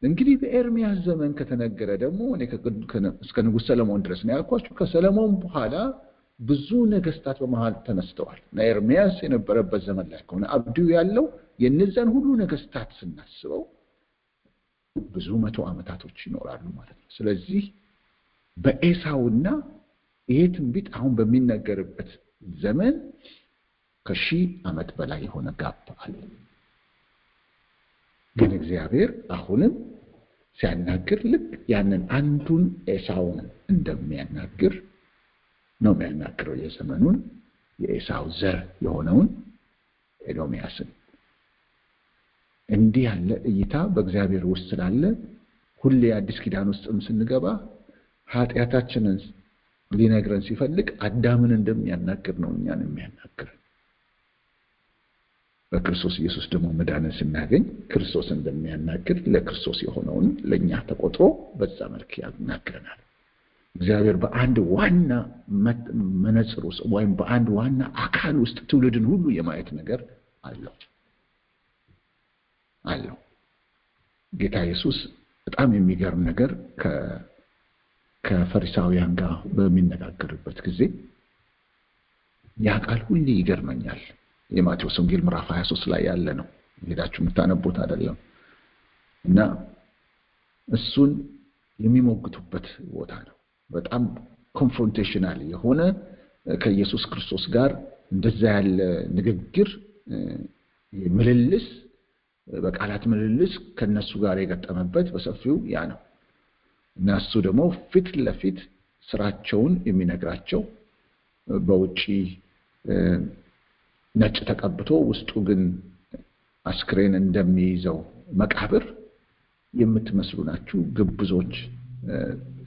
እንግዲህ በኤርሚያስ ዘመን ከተነገረ ደግሞ እኔ እስከ ንጉሥ ሰለሞን ድረስ ነው ያልኳችሁ። ከሰለሞን በኋላ ብዙ ነገስታት በመሃል ተነስተዋል። ኤርሚያስ የነበረበት ዘመን ላይ ከሆነ አብዲው ያለው የነዛን ሁሉ ነገስታት ስናስበው ብዙ መቶ ዓመታቶች ይኖራሉ ማለት ነው። ስለዚህ በኤሳውና ይሄ ትንቢት አሁን በሚነገርበት ዘመን ከ1000 ዓመት በላይ የሆነ ጋፕ አለ። ግን እግዚአብሔር አሁንም ሲያናግር ልክ ያንን አንዱን ኤሳውን እንደሚያናግር ነው የሚያናግረው። የዘመኑን የኤሳው ዘር የሆነውን ኤዶምያስን። እንዲህ ያለ እይታ በእግዚአብሔር ውስጥ ስላለ ሁሌ አዲስ ኪዳን ውስጥም ስንገባ ኃጢአታችንን ሊነግረን ሲፈልግ አዳምን እንደሚያናግር ነው እኛን የሚያናግረን። በክርስቶስ ኢየሱስ ደግሞ መዳንን ስናገኝ ክርስቶስ እንደሚያናግር ለክርስቶስ የሆነውን ለኛ ተቆጥሮ በዛ መልክ ያናግረናል። እግዚአብሔር በአንድ ዋና መነጽር ውስጥ ወይም በአንድ ዋና አካል ውስጥ ትውልድን ሁሉ የማየት ነገር አለው። ጌታ ኢየሱስ በጣም የሚገርም ነገር ከፈሪሳውያን ጋር በሚነጋገርበት ጊዜ ያ ቃል ሁሉ ይገርመኛል። የማቴዎስ ወንጌል ምዕራፍ 23 ላይ ያለ ነው። ሄዳችሁ የምታነቡት አይደለም። እና እሱን የሚሞግቱበት ቦታ ነው። በጣም ኮንፍሮንቴሽናል የሆነ ከኢየሱስ ክርስቶስ ጋር እንደዛ ያለ ንግግር ምልልስ በቃላት ምልልስ ከነሱ ጋር የገጠመበት በሰፊው ያ ነው። እና እሱ ደግሞ ፊት ለፊት ስራቸውን የሚነግራቸው በውጪ ነጭ ተቀብቶ ውስጡ ግን አስክሬን እንደሚይዘው መቃብር የምትመስሉ ናችሁ ግብዞች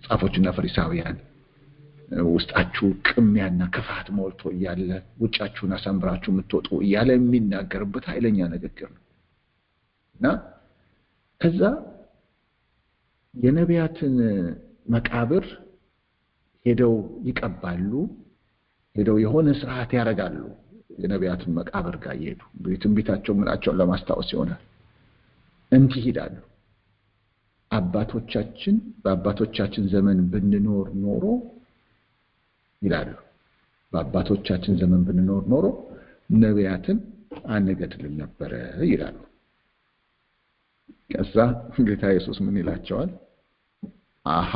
ጻፎችና ፈሪሳውያን፣ ውስጣችሁ ቅሚያና ክፋት ሞልቶ እያለ ውጫችሁን አሳምራችሁ የምትወጡ እያለ የሚናገርበት ኃይለኛ ንግግር ነው። እና ከዛ የነቢያትን መቃብር ሄደው ይቀባሉ፣ ሄደው የሆነ ስርዓት ያደርጋሉ። የነቢያትን መቃብር ጋር ይሄዱ እንግዲህ ትንቢታቸው ምናቸውን ለማስታወስ ይሆናል። እንዲህ ይላሉ፣ በአባቶቻችን ዘመን ብንኖር ኖሮ ይላሉ፣ በአባቶቻችን ዘመን ብንኖር ኖሮ ነቢያትን አንገድልም ነበረ ይላሉ። ከዛ ጌታ ኢየሱስ ምን ይላቸዋል? አሃ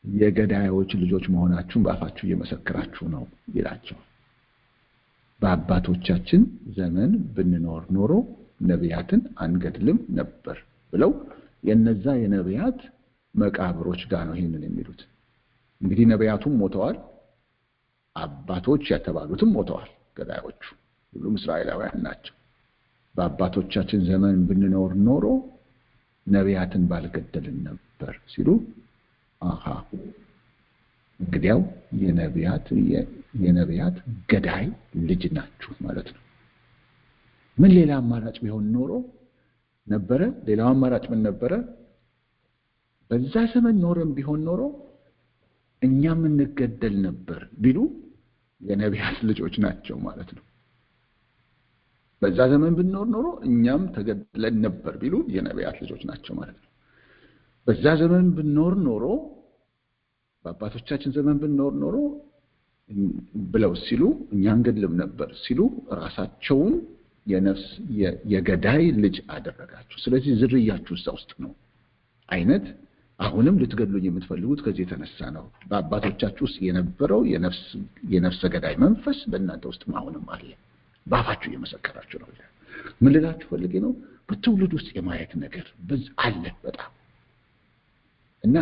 የገዳዮች ልጆች መሆናችሁን በአፋችሁ እየመሰከራችሁ ነው ይላቸዋል። በአባቶቻችን ዘመን ብንኖር ኖሮ ነቢያትን አንገድልም ነበር ብለው የነዛ የነቢያት መቃብሮች ጋር ነው ይሄንን የሚሉት። እንግዲህ ነቢያቱም ሞተዋል፣ አባቶች የተባሉትም ሞተዋል። ገዳዮቹ ሁሉም እስራኤላውያን ናቸው። በአባቶቻችን ዘመን ብንኖር ኖሮ ነቢያትን ባልገደልን ነበር ሲሉ አሃ እንግዲያው የነቢያት ገዳይ ልጅ ናችሁ ማለት ነው። ምን ሌላ አማራጭ ቢሆን ኖሮ ነበረ? ሌላው አማራጭ ምን ነበረ? በዛ ዘመን ኖረን ቢሆን ኖሮ እኛም እንገደል ነበር ቢሉ የነቢያት ልጆች ናቸው ማለት ነው። በዛ ዘመን ብንኖር ኖሮ እኛም ተገድለን ነበር ቢሉ የነቢያት ልጆች ናቸው ማለት ነው። በዛ ዘመን ብንኖር ኖሮ በአባቶቻችን ዘመን ብንኖር ኖሮ ብለው ሲሉ እኛ እንገድልም ነበር ሲሉ ራሳቸውን የነፍስ የገዳይ ልጅ አደረጋችሁ። ስለዚህ ዝርያችሁ እዛ ውስጥ ነው አይነት አሁንም ልትገድሉኝ የምትፈልጉት ከዚህ የተነሳ ነው። በአባቶቻችሁ ውስጥ የነበረው የነፍስ ገዳይ መንፈስ በእናንተ ውስጥ አሁንም አለ። በአፋችሁ እየመሰከራችሁ ነው ይላል። ምን ልላችሁ ፈልጌ ነው? በትውልድ ውስጥ የማየት ነገር አለ በጣም እና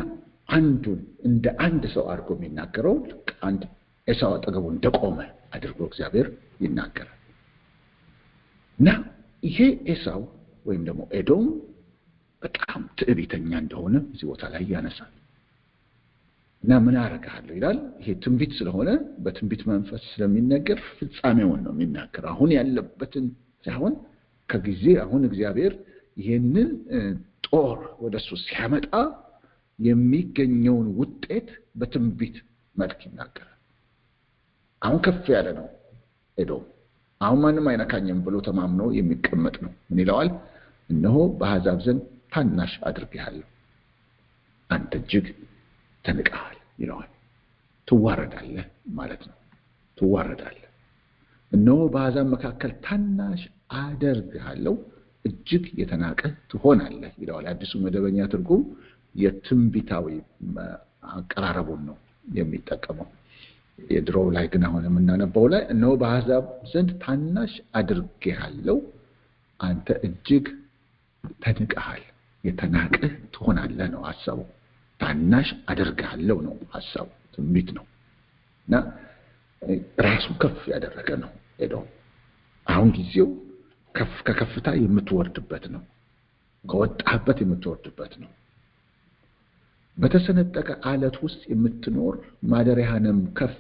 አንዱን እንደ አንድ ሰው አድርጎ የሚናገረው አንድ ኤሳው አጠገቡ እንደቆመ አድርጎ እግዚአብሔር ይናገራል። እና ይሄ ኤሳው ወይም ደግሞ ኤዶም በጣም ትዕቢተኛ እንደሆነ እዚህ ቦታ ላይ ያነሳል። እና ምን አደርጋለሁ ይላል። ይሄ ትንቢት ስለሆነ በትንቢት መንፈስ ስለሚነገር ፍጻሜውን ነው የሚናገር። አሁን ያለበትን ሳይሆን ከጊዜ አሁን እግዚአብሔር ይሄንን ጦር ወደሱ ሲያመጣ የሚገኘውን ውጤት በትንቢት መልክ ይናገራል። አሁን ከፍ ያለ ነው ኤዶም። አሁን ማንም አይነካኝም ብሎ ተማምኖ የሚቀመጥ ነው። ምን ይለዋል? እነሆ በአሕዛብ ዘንድ ታናሽ አድርጌሃለሁ፣ አንተ እጅግ ተንቀሃል ይለዋል። ትዋረዳለህ ማለት ነው። ትዋረዳለህ። እነሆ በአሕዛብ መካከል ታናሽ አደርግሃለሁ፣ እጅግ የተናቀ ትሆናለህ ይለዋል። አዲሱ መደበኛ ትርጉም የትንቢታዊ አቀራረቡን ነው የሚጠቀመው። የድሮው ላይ ግን አሁን የምናነበው ላይ እነሆ በአሕዛብ ዘንድ ታናሽ አድርጌሃለሁ፣ አንተ እጅግ ተንቀሃል፣ የተናቅህ ትሆናለህ ነው ሐሳቡ። ታናሽ አደርግሃለሁ ነው ሐሳቡ። ትንቢት ነው እና ራሱ ከፍ ያደረገ ነው ኤዶም። አሁን ጊዜው ከከፍታ የምትወርድበት ነው። ከወጣበት የምትወርድበት ነው። በተሰነጠቀ አለት ውስጥ የምትኖር ማደሪያህንም ከፍ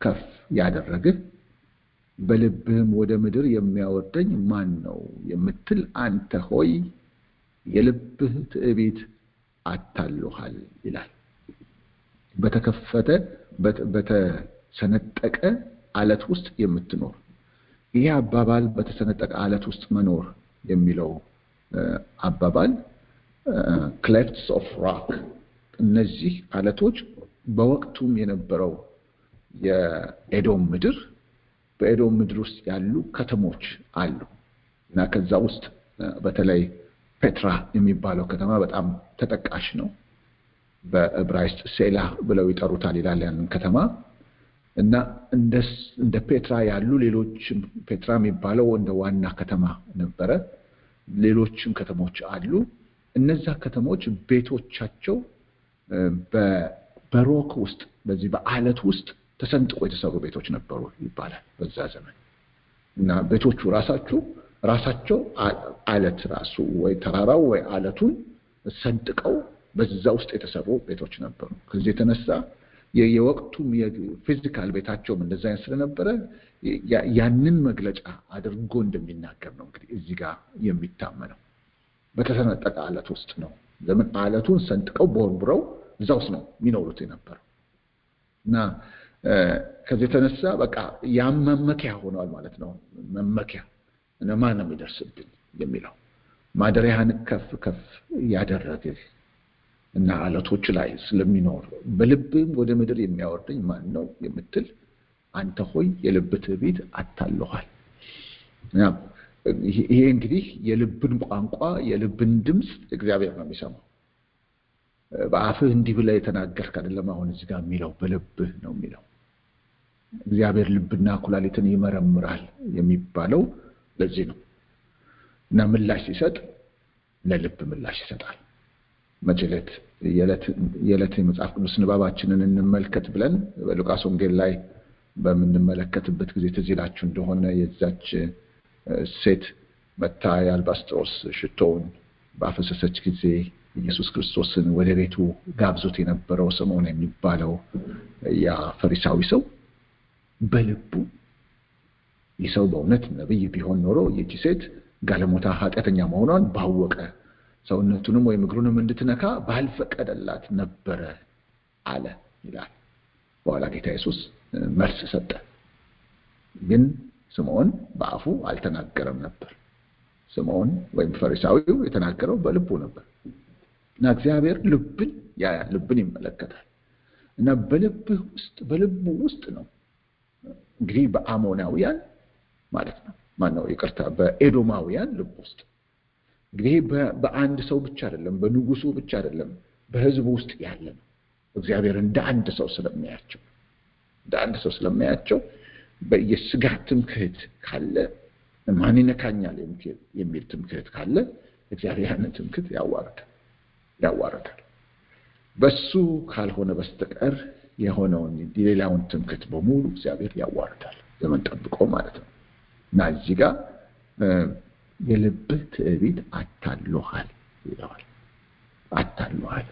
ከፍ ያደረግህ በልብህም ወደ ምድር የሚያወርደኝ ማን ነው የምትል አንተ ሆይ የልብህ ትዕቢት አታሎሃል ይላል። በተሰነጠቀ አለት ውስጥ የምትኖር ይሄ አባባል በተሰነጠቀ አለት ውስጥ መኖር የሚለው አባባል ክሌፍትስ ኦፍ ሮክ፣ እነዚህ አለቶች በወቅቱም የነበረው የኤዶም ምድር፣ በኤዶም ምድር ውስጥ ያሉ ከተሞች አሉ እና ከዛ ውስጥ በተለይ ፔትራ የሚባለው ከተማ በጣም ተጠቃሽ ነው። በዕብራይስጥ ሴላ ብለው ይጠሩታል ይላል ያንን ከተማ። እና እንደ ፔትራ ያሉ ሌሎችም ፔትራ የሚባለው እንደ ዋና ከተማ ነበረ። ሌሎችም ከተሞች አሉ። እነዛ ከተሞች ቤቶቻቸው በሮክ ውስጥ በዚህ በአለት ውስጥ ተሰንጥቆ የተሰሩ ቤቶች ነበሩ ይባላል በዛ ዘመን። እና ቤቶቹ ራሳቸው አለት ራሱ ወይ ተራራው ወይ አለቱን ሰንጥቀው በዛ ውስጥ የተሰሩ ቤቶች ነበሩ። ከዚህ የተነሳ የወቅቱም የፊዚካል ቤታቸውም እንደዛ አይነት ስለነበረ ያንን መግለጫ አድርጎ እንደሚናገር ነው እንግዲህ እዚህ ጋር የሚታመነው። በተሰነጠቀ አለት ውስጥ ነው። ለምን አለቱን ሰንጥቀው ቦርብረው እዛ ውስጥ ነው የሚኖሩት የነበረው። እና ከዚህ የተነሳ በቃ ያም መመኪያ ሆኗል ማለት ነው። መመኪያ እና ማን ነው የሚደርስብኝ የሚለው ማደሪያህን ከፍ ከፍ ያደረግህ እና አለቶች ላይ ስለሚኖር በልብም ወደ ምድር የሚያወርደኝ ማን ነው የምትል አንተ ሆይ የልብ ትዕቢት አታሎሃል። ይሄ እንግዲህ የልብን ቋንቋ የልብን ድምፅ እግዚአብሔር ነው የሚሰማው። በአፍህ እንዲህ ብለህ የተናገርክ አይደለም። አሁን እዚህ ጋር የሚለው በልብህ ነው የሚለው። እግዚአብሔር ልብና ኩላሊትን ይመረምራል የሚባለው ለዚህ ነው። እና ምላሽ ሲሰጥ ለልብ ምላሽ ይሰጣል። መጀለት የዕለት የመጽሐፍ ቅዱስ ንባባችንን እንመልከት ብለን በሉቃስ ወንጌል ላይ በምንመለከትበት ጊዜ ትዝ ይላችሁ እንደሆነ የዛች ሴት መታ የአልባስጥሮስ ሽቶውን ባፈሰሰች ጊዜ ኢየሱስ ክርስቶስን ወደ ቤቱ ጋብዞት የነበረው ስምዖን የሚባለው ያ ፈሪሳዊ ሰው በልቡ ይህ ሰው በእውነት ነብይ ቢሆን ኖሮ ይህች ሴት ጋለሞታ ኃጢአተኛ መሆኗን ባወቀ ሰውነቱንም ወይም እግሩንም እንድትነካ ባልፈቀደላት ነበረ አለ ይላል። በኋላ ጌታ ኢየሱስ መልስ ሰጠ። ግን ስምዖን በአፉ አልተናገረም ነበር። ስምዖን ወይም ፈሪሳዊው የተናገረው በልቡ ነበር። እና እግዚአብሔር ልብን ያያል፣ ልብን ይመለከታል። እና በልቡ ውስጥ ነው እንግዲህ በአሞናውያን ማለት ነው ማነው ይቅርታ በኤዶማውያን ልብ ውስጥ እንግዲህ በአንድ ሰው ብቻ አይደለም በንጉሱ ብቻ አይደለም በህዝቡ ውስጥ ያለ ነው እግዚአብሔር እንደ አንድ ሰው ስለሚያያቸው በየስጋ ትምክህት ካለ ማን ይነካኛል የሚል ትምክህት ካለ እግዚአብሔር ያንን ትምክህት ያዋርዳል በሱ ካልሆነ በስተቀር የሆነውን ሌላውን ትምክህት በሙሉ እግዚአብሔር ያዋርዳል ዘመን ጠብቆ ማለት ነው እና እዚህ ጋር የልብህ ትዕቢት አታሎሃል ይለዋል አታሎሃል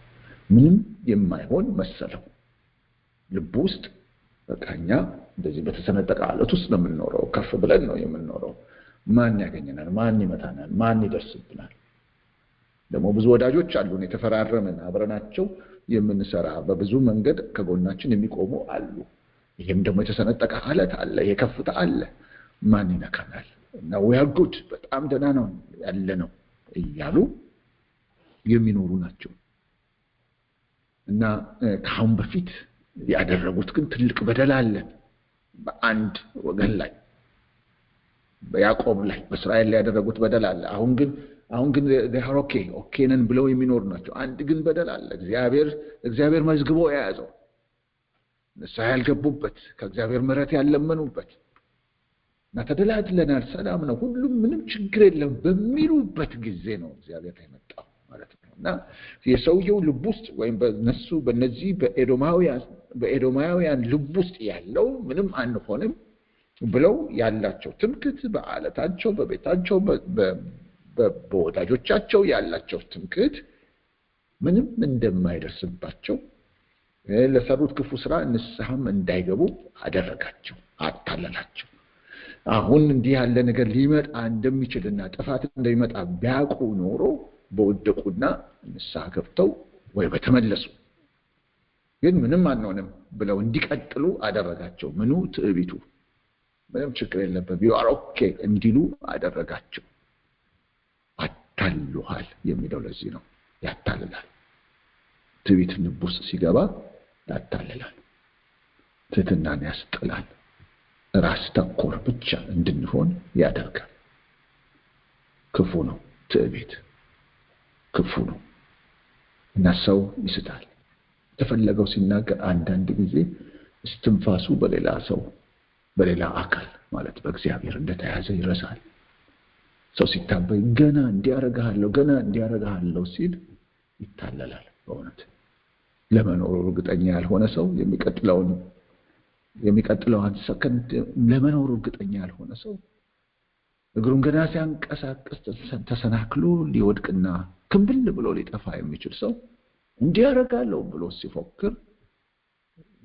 ምንም የማይሆን መሰለው ልብ ውስጥ በቃኛ እንደዚህ በተሰነጠቀ አለት ውስጥ ነው የምንኖረው ከፍ ብለን ነው የምንኖረው ማን ያገኘናል ማን ይመታናል ማን ይደርስብናል ደግሞ ብዙ ወዳጆች አሉን የተፈራረመን አብረናቸው የምንሰራ በብዙ መንገድ ከጎናችን የሚቆሙ አሉ ይሄም ደግሞ የተሰነጠቀ አለት አለ የከፍታ አለ ማን ይነካናል እና ወያጉድ በጣም ደህና ነው ያለነው እያሉ የሚኖሩ ናቸው እና ካሁን በፊት ያደረጉት ግን ትልቅ በደል አለ በአንድ ወገን ላይ በያዕቆብ ላይ በእስራኤል ላይ ያደረጉት በደል አለ አሁን ግን ኦኬነን ብለው የሚኖሩ ናቸው አንድ ግን በደል አለ እግዚአብሔር መዝግቦ የያዘው ንስሐ ያልገቡበት ከእግዚአብሔር ምሕረት ያለመኑበት እና ተደላድለናል ሰላም ነው ሁሉም ምንም ችግር የለም በሚሉበት ጊዜ ነው እግዚአብሔር የመጣው ማለት ነው እና የሰውየው ልብ ውስጥ ወይም በእነዚህ በኤዶማውያን ልብ ውስጥ ያለው ምንም አንሆንም ብለው ያላቸው ትምክህት በአለታቸው በቤታቸው በወዳጆቻቸው ያላቸው ትምክህት ምንም እንደማይደርስባቸው ለሰሩት ክፉ ስራ ንስሐም እንዳይገቡ አደረጋቸው አታለላቸው አሁን እንዲህ ያለ ነገር ሊመጣ እንደሚችልና ጥፋት እንደሚመጣ ቢያውቁ ኖሮ በወደቁና ንስሐ ገብተው ወይ በተመለሱ ግን ምንም አንሆንም ብለው እንዲቀጥሉ አደረጋቸው ምኑ ትዕቢቱ ምንም ችግር የለበት you are okay እንዲሉ አደረጋቸው አታልሏል የሚለው ለዚህ ነው ያታልላል ትዕቢት ልብ ውስጥ ሲገባ ያታልላል ትሕትናን ያስጥላል ራስ ተኮር ብቻ እንድንሆን ያደርጋል ክፉ ነው ትዕቢት ክፉ ነው እና ሰው ይስታል ተፈለገው ሲናገር አንዳንድ ጊዜ እስትንፋሱ በሌላ አካል ማለት በእግዚአብሔር እንደተያዘ ይረሳል ሰው ሲታበይ ገና እንዲያረጋለው ሲል ይታለላል በእውነት ለመኖር እርግጠኛ ያልሆነ ሰው የሚቀጥለውን ሰከንድ ለመኖር እርግጠኛ ያልሆነ ሰው እግሩን ገና ሲያንቀሳቅስ ተሰናክሎ ሊወድቅና ክምብል ብሎ ሊጠፋ የሚችል ሰው እንዲያረጋለው ብሎ ሲፎክር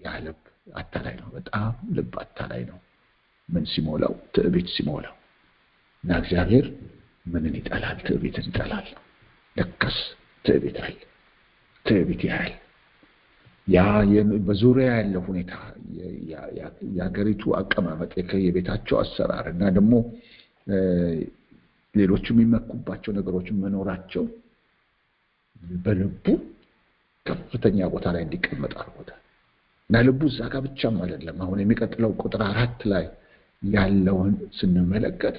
ያልብ አታላይ ነው በጣም ልብ አታላይ ነው ምን ሲሞላው ትዕቢት ሲሞላው እና እግዚአብሔር ምንን ይጠላል ትዕቢትን ይጠላል ለከስ ትዕቢት አለ ትዕቢት ያህል ያ በዙሪያ ያለው ሁኔታ የሀገሪቱ አቀማመጥ የቤታቸው አሰራር እና ደግሞ ሌሎችም የሚመኩባቸው ነገሮች መኖራቸው በልቡ ከፍተኛ ቦታ ላይ እንዲቀመጥ አድርጎታል እና ልቡ እዛ ጋር ብቻም አይደለም አሁን የሚቀጥለው ቁጥር 4 ላይ ያለውን ስንመለከት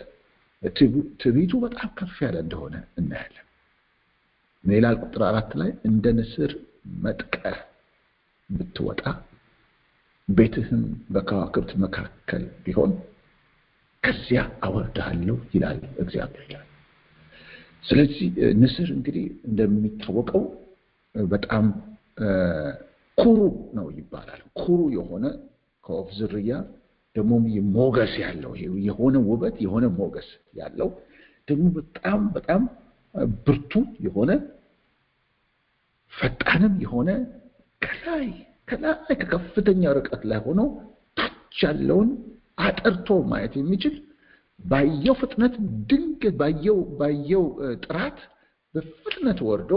ትዕቢቱ በጣም ከፍ ያለ እንደሆነ እናያለን ሌላ ቁጥር 4 ላይ እንደ ንስር መጥቀህ ብትወጣ ቤትህም በከዋክብት መካከል ቢሆን ከዚያ አወርድሃለሁ ይላል እግዚአብሔር ስለዚህ ንስር እንግዲህ እንደሚታወቀው በጣም ኩሩ ነው ይባላል ኩሩ የሆነ ከወፍ ዝርያ ደግሞ ሞገስ ያለው የሆነ ውበት የሆነ ሞገስ ያለው ደግሞ በጣም ብርቱ የሆነ ፈጣንም የሆነ ከላይ ከከፍተኛ ርቀት ላይ ሆኖ ታች ያለውን አጥርቶ ማየት የሚችል ባየው ፍጥነት ድንገት ባየው ጥራት በፍጥነት ወርዶ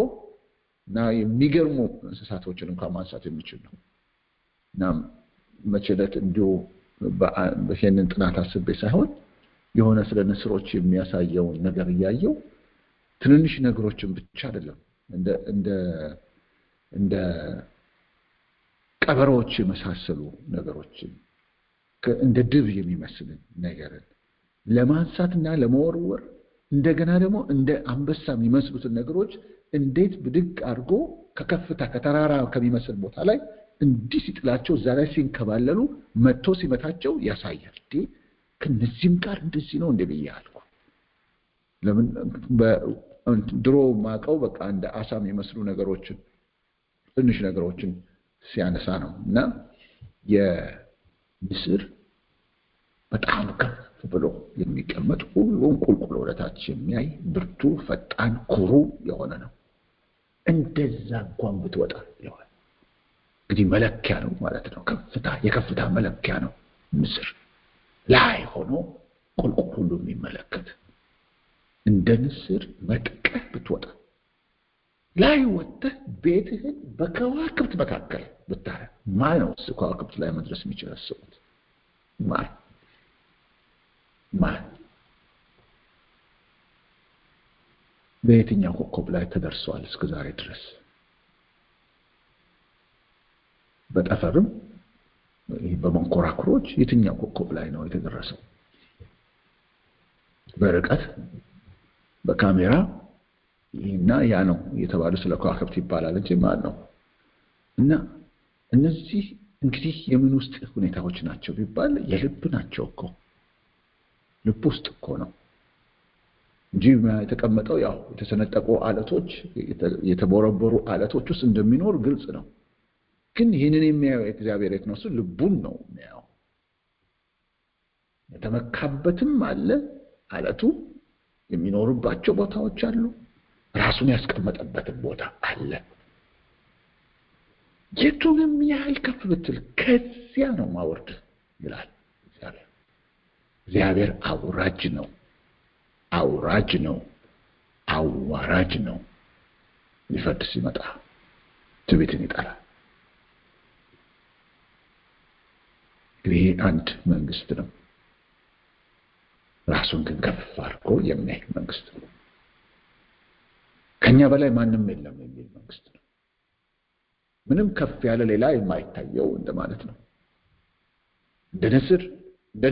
እና የሚገርሙ እንስሳቶችን እንኳን ማንሳት የሚችል ነው እና መቼለት እንዲሁ በሄንን ጥናት አስቤ ሳይሆን የሆነ ስለ ንስሮች የሚያሳየው ነገር እያየው ትንንሽ ነገሮችን ብቻ አይደለም እንደ ቀበሮዎች የመሳሰሉ ነገሮችን እንደ ድብ የሚመስል ነገርን ለማንሳትና ለመወርወር እንደገና ደግሞ እንደ አንበሳ የሚመስሉትን ነገሮች እንዴት ብድግ አድርጎ ከከፍታ ከተራራ ከሚመስል ቦታ ላይ እንዲህ ሲጥላቸው እዛ ላይ ሲንከባለሉ መጥቶ ሲመታቸው ያሳያል። ከነዚህም ጋር እንደዚህ ነው እንደ ብያለሁ። ለምን ድሮ ማቀው በቃ እንደ አሳ የሚመስሉ ነገሮችን ትንሽ ነገሮችን ሲያነሳ ነው። እና የንስር በጣም ከፍ ብሎ የሚቀመጥ ሁሉን ቁልቁል ወደታች የሚያይ ብርቱ፣ ፈጣን፣ ኩሩ የሆነ ነው። እንደዛ እንኳን ብትወጣ ይለዋል። እንግዲህ መለኪያ ነው ማለት ነው። የከፍታ መለኪያ ነው ንስር። ላይ ሆኖ ቁልቁል ሁሉ የሚመለከት እንደ ንስር መጥቀህ ብትወጣ ላይ ወጥተህ ቤትህን በከዋክብት መካከል ብታረ ማን ነው እሱ ከዋክብት ላይ መድረስ የሚችል? አስቡት። ማን በየትኛው ኮከብ ላይ ተደርሷል እስከ ዛሬ ድረስ? በጠፈርም በመንኮራኩሮች የትኛው ኮከብ ላይ ነው የተደረሰው? በርቀት በካሜራ እና ያ ነው የተባሉ ስለ ከዋክብት ይባላል እንጂ ማን ነው? እና እነዚህ እንግዲህ የምን ውስጥ ሁኔታዎች ናቸው ቢባል የልብ ናቸው እኮ። ልብ ውስጥ እኮ ነው እንጂ የተቀመጠው ያው የተሰነጠቁ አለቶች የተቦረቦሩ አለቶች ውስጥ እንደሚኖር ግልጽ ነው። ግን ይህንን የሚያየው እግዚአብሔር የት ነው? እሱ ልቡን ነው የሚያየው። የተመካበትም አለ፣ አለቱ የሚኖርባቸው ቦታዎች አሉ፣ ራሱን ያስቀመጠበትም ቦታ አለ። የቱንም ያህል ከፍ ብትል ከዚያ ነው ማወርድ ይላል እግዚአብሔር። እግዚአብሔር አውራጅ ነው፣ አውራጅ ነው፣ አዋራጅ ነው። ሊፈርድ ሲመጣ ትዕቢትን ይጠላል። ይሄ አንድ መንግስት ነው። ራሱን ግን ከፍ አድርጎ የሚያይ መንግስት ነው። ከኛ በላይ ማንም የለም የሚል መንግስት ነው። ምንም ከፍ ያለ ሌላ የማይታየው እንደማለት ነው። እንደ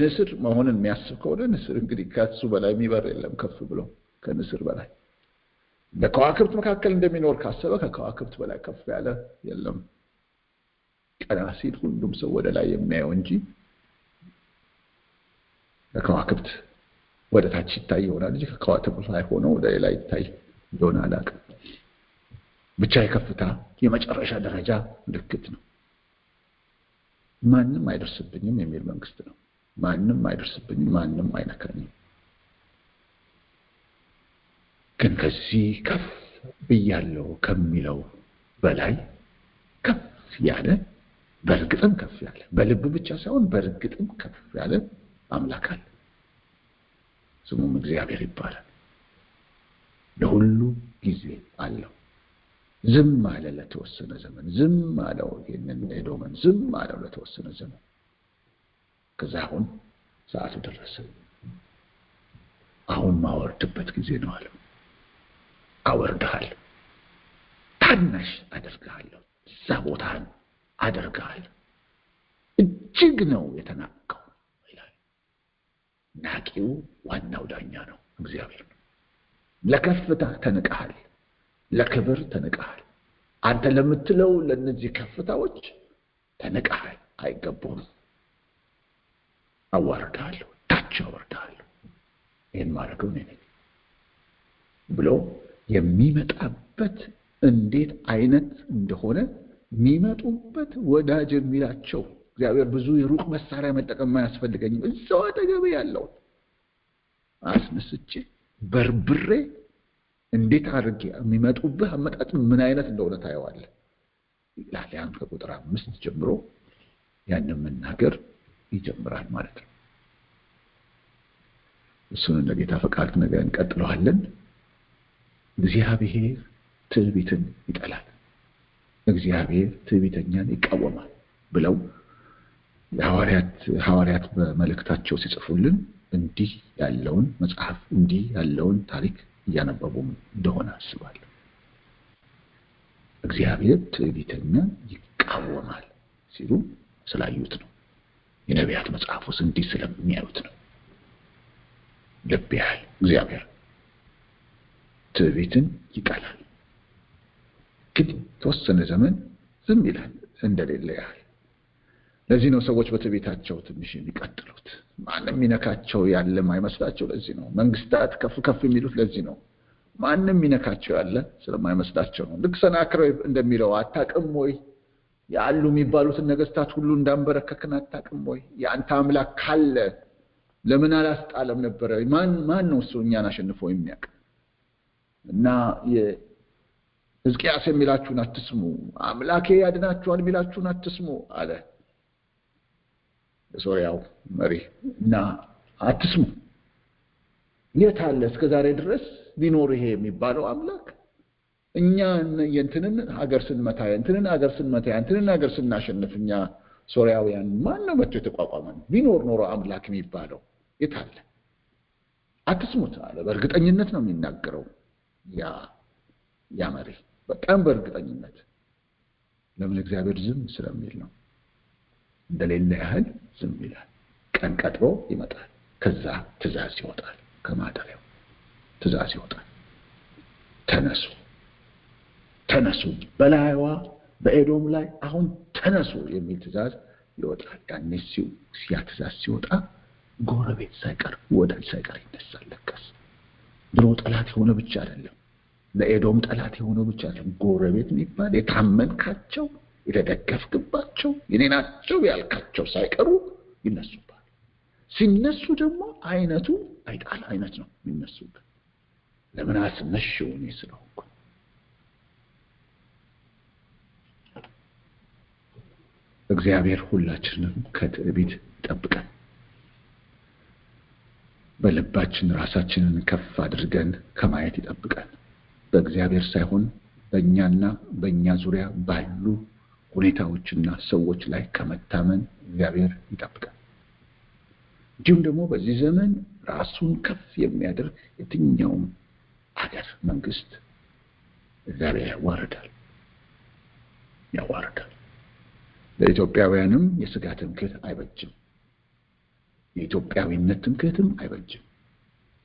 ንስር መሆንን የሚያስብ ከሆነ ንስር እንግዲህ ከሱ በላይ የሚበር የለም ከፍ ብሎ ከንስር በላይ። በከዋክብት መካከል እንደሚኖር ካሰበ ከከዋክብት በላይ ከፍ ያለ የለም። ቀና ሲል ሁሉም ሰው ወደ ላይ የሚያየው እንጂ ከከዋክብት ወደ ታች ይታይ ይሆናል እንጂ ከከዋክብት ላይ ሆኖ ወደ ላይ ይታይ እንደሆነ አላውቅም። ብቻ የከፍታ የመጨረሻ ደረጃ ምልክት ነው። ማንም አይደርስብኝም የሚል መንግስት ነው። ማንም አይደርስብኝም፣ ማንም አይነካኝም። ግን ከዚህ ከፍ ብያለሁ ከሚለው በላይ ከፍ ያለ በእርግጥም ከፍ ያለ በልብ ብቻ ሳይሆን በእርግጥም ከፍ ያለ አምላክ አለ። ስሙም እግዚአብሔር ይባላል። ለሁሉ ጊዜ አለው። ዝም አለ ለተወሰነ ዘመን። ዝም አለው ይሄንን ኤዶምን ዝም አለው ለተወሰነ ዘመን። ከዛ አሁን ሰዓቱ ደረሰ። አሁን ማወርድበት ጊዜ ነው አለው። አወርድሃለሁ፣ ታናሽ አደርግሃለሁ፣ እዛ ቦታህን አደርግሃለሁ። እጅግ ነው የተናቀው ይላል። ናቂው ዋናው ዳኛ ነው እግዚአብሔር ነው። ለከፍታ ተንቀሃል፣ ለክብር ተንቀሃል። አንተ ለምትለው ለነዚህ ከፍታዎች ተንቀሃል፣ አይገቡም። አዋርድሃለሁ፣ ታች አወርድሃለሁ። ይህን ማድረገው እኔ ነኝ ብሎ የሚመጣበት እንዴት አይነት እንደሆነ የሚመጡበት ወዳጅ የሚላቸው እግዚአብሔር ብዙ የሩቅ መሳሪያ መጠቀም አያስፈልገኝም። እዛው አጠገብ ያለው አስነስቼ በርብሬ እንዴት አድርጌ የሚመጡብህ አመጣጥ ምን አይነት እንደሆነ ታየዋለህ ይላል። ያን ከቁጥር 5 ጀምሮ ያንን መናገር ይጀምራል ማለት ነው። እሱን እንደ ጌታ ፈቃድ ነገር እንቀጥለዋለን። እግዚአብሔር ትዕቢትን ይጠላል፣ እግዚአብሔር ትዕቢተኛን ይቃወማል ብለው ሐዋርያት በመልእክታቸው ሲጽፉልን እንዲህ ያለውን መጽሐፍ እንዲህ ያለውን ታሪክ እያነበቡ እንደሆነ አስባለሁ። እግዚአብሔር ትዕቢተኛን ይቃወማል፣ ሲሉ ስላዩት ነው። የነቢያት መጽሐፍ ውስጥ እንዲህ ስለሚያዩት ነው። ልብ ያህል እግዚአብሔር ትዕቢትን ይቀላል፣ ግን ተወሰነ ዘመን ዝም ይላል እንደሌለ ያህል። ለዚህ ነው ሰዎች በትዕቢታቸው ትንሽ የሚቀጥሉት። ማንም ይነካቸው ያለ ማይመስላቸው ለዚህ ነው። መንግስታት ከፍ ከፍ የሚሉት ለዚህ ነው። ማንም ይነካቸው ያለ ስለማይመስላቸው ነው። ልክ ሰናክሬም እንደሚለው አታውቅም ወይ ያሉ የሚባሉትን ነገስታት ሁሉ እንዳንበረከክን አታውቅም ወይ? የአንተ አምላክ ካለ ለምን አላስጣለም ነበር? ማን ነው እሱ እኛን አሸንፎ የሚያውቅ? እና ሕዝቅያስ የሚላችሁን አትስሙ፣ አምላኬ ያድናችኋል የሚላችሁን አትስሙ አለ የሶርያው መሪ። እና አትስሙ። የት አለ እስከዛሬ ድረስ ቢኖር ይሄ የሚባለው አምላክ? እኛ የእንትንን ሀገር ስንመታ የእንትንን ሀገር ስናሸንፍ እኛ ሶርያውያን ማን ነው መጥቶ የተቋቋመን? ቢኖር ኖሮ አምላክ የሚባለው የት አለ? አትስሙት አለ። በእርግጠኝነት ነው የሚናገረው ያ መሪ፣ በጣም በእርግጠኝነት። ለምን? እግዚአብሔር ዝም ስለሚል ነው። እንደሌለ ያህል ዝም ይላል። ቀን ቀጥሮ ይመጣል። ከዛ ትእዛዝ ይወጣል። ከማደሪያው ትእዛዝ ይወጣል። ተነሱ፣ በላይዋ በኤዶም ላይ አሁን ተነሱ የሚል ትእዛዝ ይወጣል። ያኔ ያ ትእዛዝ ሲወጣ ጎረቤት ሳይቀር ወዳጅ ሳይቀር ይነሳል። ለቀስ ድሮ ጠላት የሆነ ብቻ አይደለም፣ ለኤዶም ጠላት የሆነ ብቻ አይደለም፣ ጎረቤት የሚባል የታመንካቸው የተደገፍክባቸው የኔ ናቸው ያልካቸው ሳይቀሩ ይነሱባል። ሲነሱ ደግሞ አይነቱ አይጣል አይነት ነው የሚነሱበት። ለምን አስነሽው? እኔ ስለሆንኩ። እግዚአብሔር ሁላችንም ከትዕቢት ይጠብቀን። በልባችን ራሳችንን ከፍ አድርገን ከማየት ይጠብቀን። በእግዚአብሔር ሳይሆን በእኛና በእኛ ዙሪያ ባሉ ሁኔታዎችና ሰዎች ላይ ከመታመን እግዚአብሔር ይጠብቀን። እንዲሁም ደግሞ በዚህ ዘመን ራሱን ከፍ የሚያደርግ የትኛውም አገር መንግስት እግዚአብሔር ያዋርዳል። ለኢትዮጵያውያንም የሥጋ ትምክህት አይበጅም፣ የኢትዮጵያዊነት ትምክህትም አይበጅም።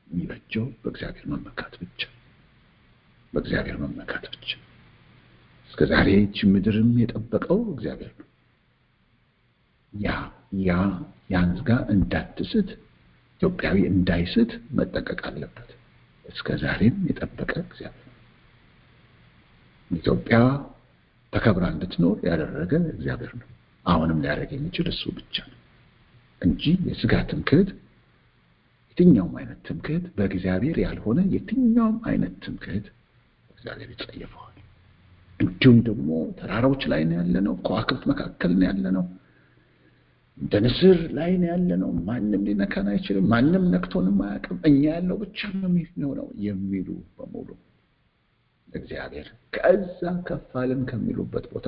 የሚበጀው በእግዚአብሔር መመካት ብቻ። እስከዛሬ ይህች ምድርም የጠበቀው እግዚአብሔር ነው። ያን ጋር እንዳትስት፣ ኢትዮጵያዊ እንዳይስት መጠንቀቅ አለበት። እስከዛሬም የጠበቀ እግዚአብሔር ነው። ኢትዮጵያ ተከብራ እንድትኖር ያደረገ እግዚአብሔር ነው። አሁንም ሊያደርግ የሚችል እሱ ብቻ ነው እንጂ የሥጋ ትምክህት፣ የትኛውም አይነት ትምክህት፣ በእግዚአብሔር ያልሆነ የትኛውም አይነት ትምክህት እግዚአብሔር ይጸየፈዋል። እንዲሁም ደግሞ ተራራዎች ላይ ነው ያለነው፣ ከዋክብት መካከል ነው ያለነው፣ እንደ ንስር ላይ ነው ያለነው፣ ማንም ሊነካን አይችልም፣ ማንም ነክቶንም አያውቅም፣ እኛ ያለው ብቻ ነው የሚሆነው የሚሉ በሙሉ እግዚአብሔር ከዛ ከፍ አለን ከሚሉበት ቦታ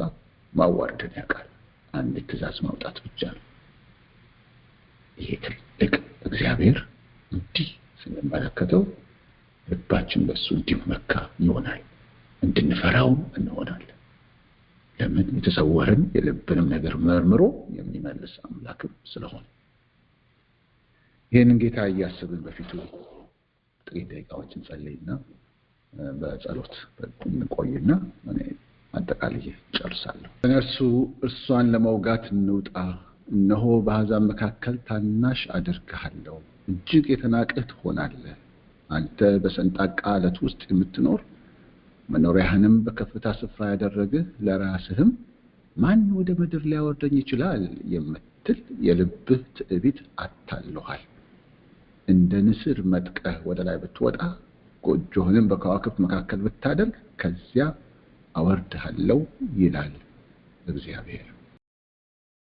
ማዋረድን ያውቃል። አንድ ትእዛዝ ማውጣት ብቻ ነው። ይሄ ትልቅ እግዚአብሔር እንዲህ ስንመለከተው ልባችን በሱ እንዲመካ ይሆናል፣ እንድንፈራውም እንሆናለን። ለምን? የተሰወረን የልብንም ነገር መርምሮ የሚመልስ አምላክም ስለሆነ። ይህንን ጌታ እያሰብን በፊቱ ጥቂት ደቂቃዎችን ጸልይና በጸሎት እንቆይና እኔ አጠቃላይ ጨርሳለሁ። እነርሱ እርሷን ለመውጋት እንውጣ፣ እነሆ በአሕዛብ መካከል ታናሽ አደርግሃለሁ፣ እጅግ የተናቅህ ትሆናለህ። አንተ በሰንጣቃ ዓለት ውስጥ የምትኖር መኖሪያህንም በከፍታ ስፍራ ያደረግህ ለራስህም ማን ወደ ምድር ሊያወርደኝ ይችላል የምትል የልብህ ትዕቢት አታልሎሃል። እንደ ንስር መጥቀህ ወደ ላይ ብትወጣ ጎጆህንም በከዋክብት መካከል ብታደርግ ከዚያ አወርድሃለሁ ይላል እግዚአብሔር።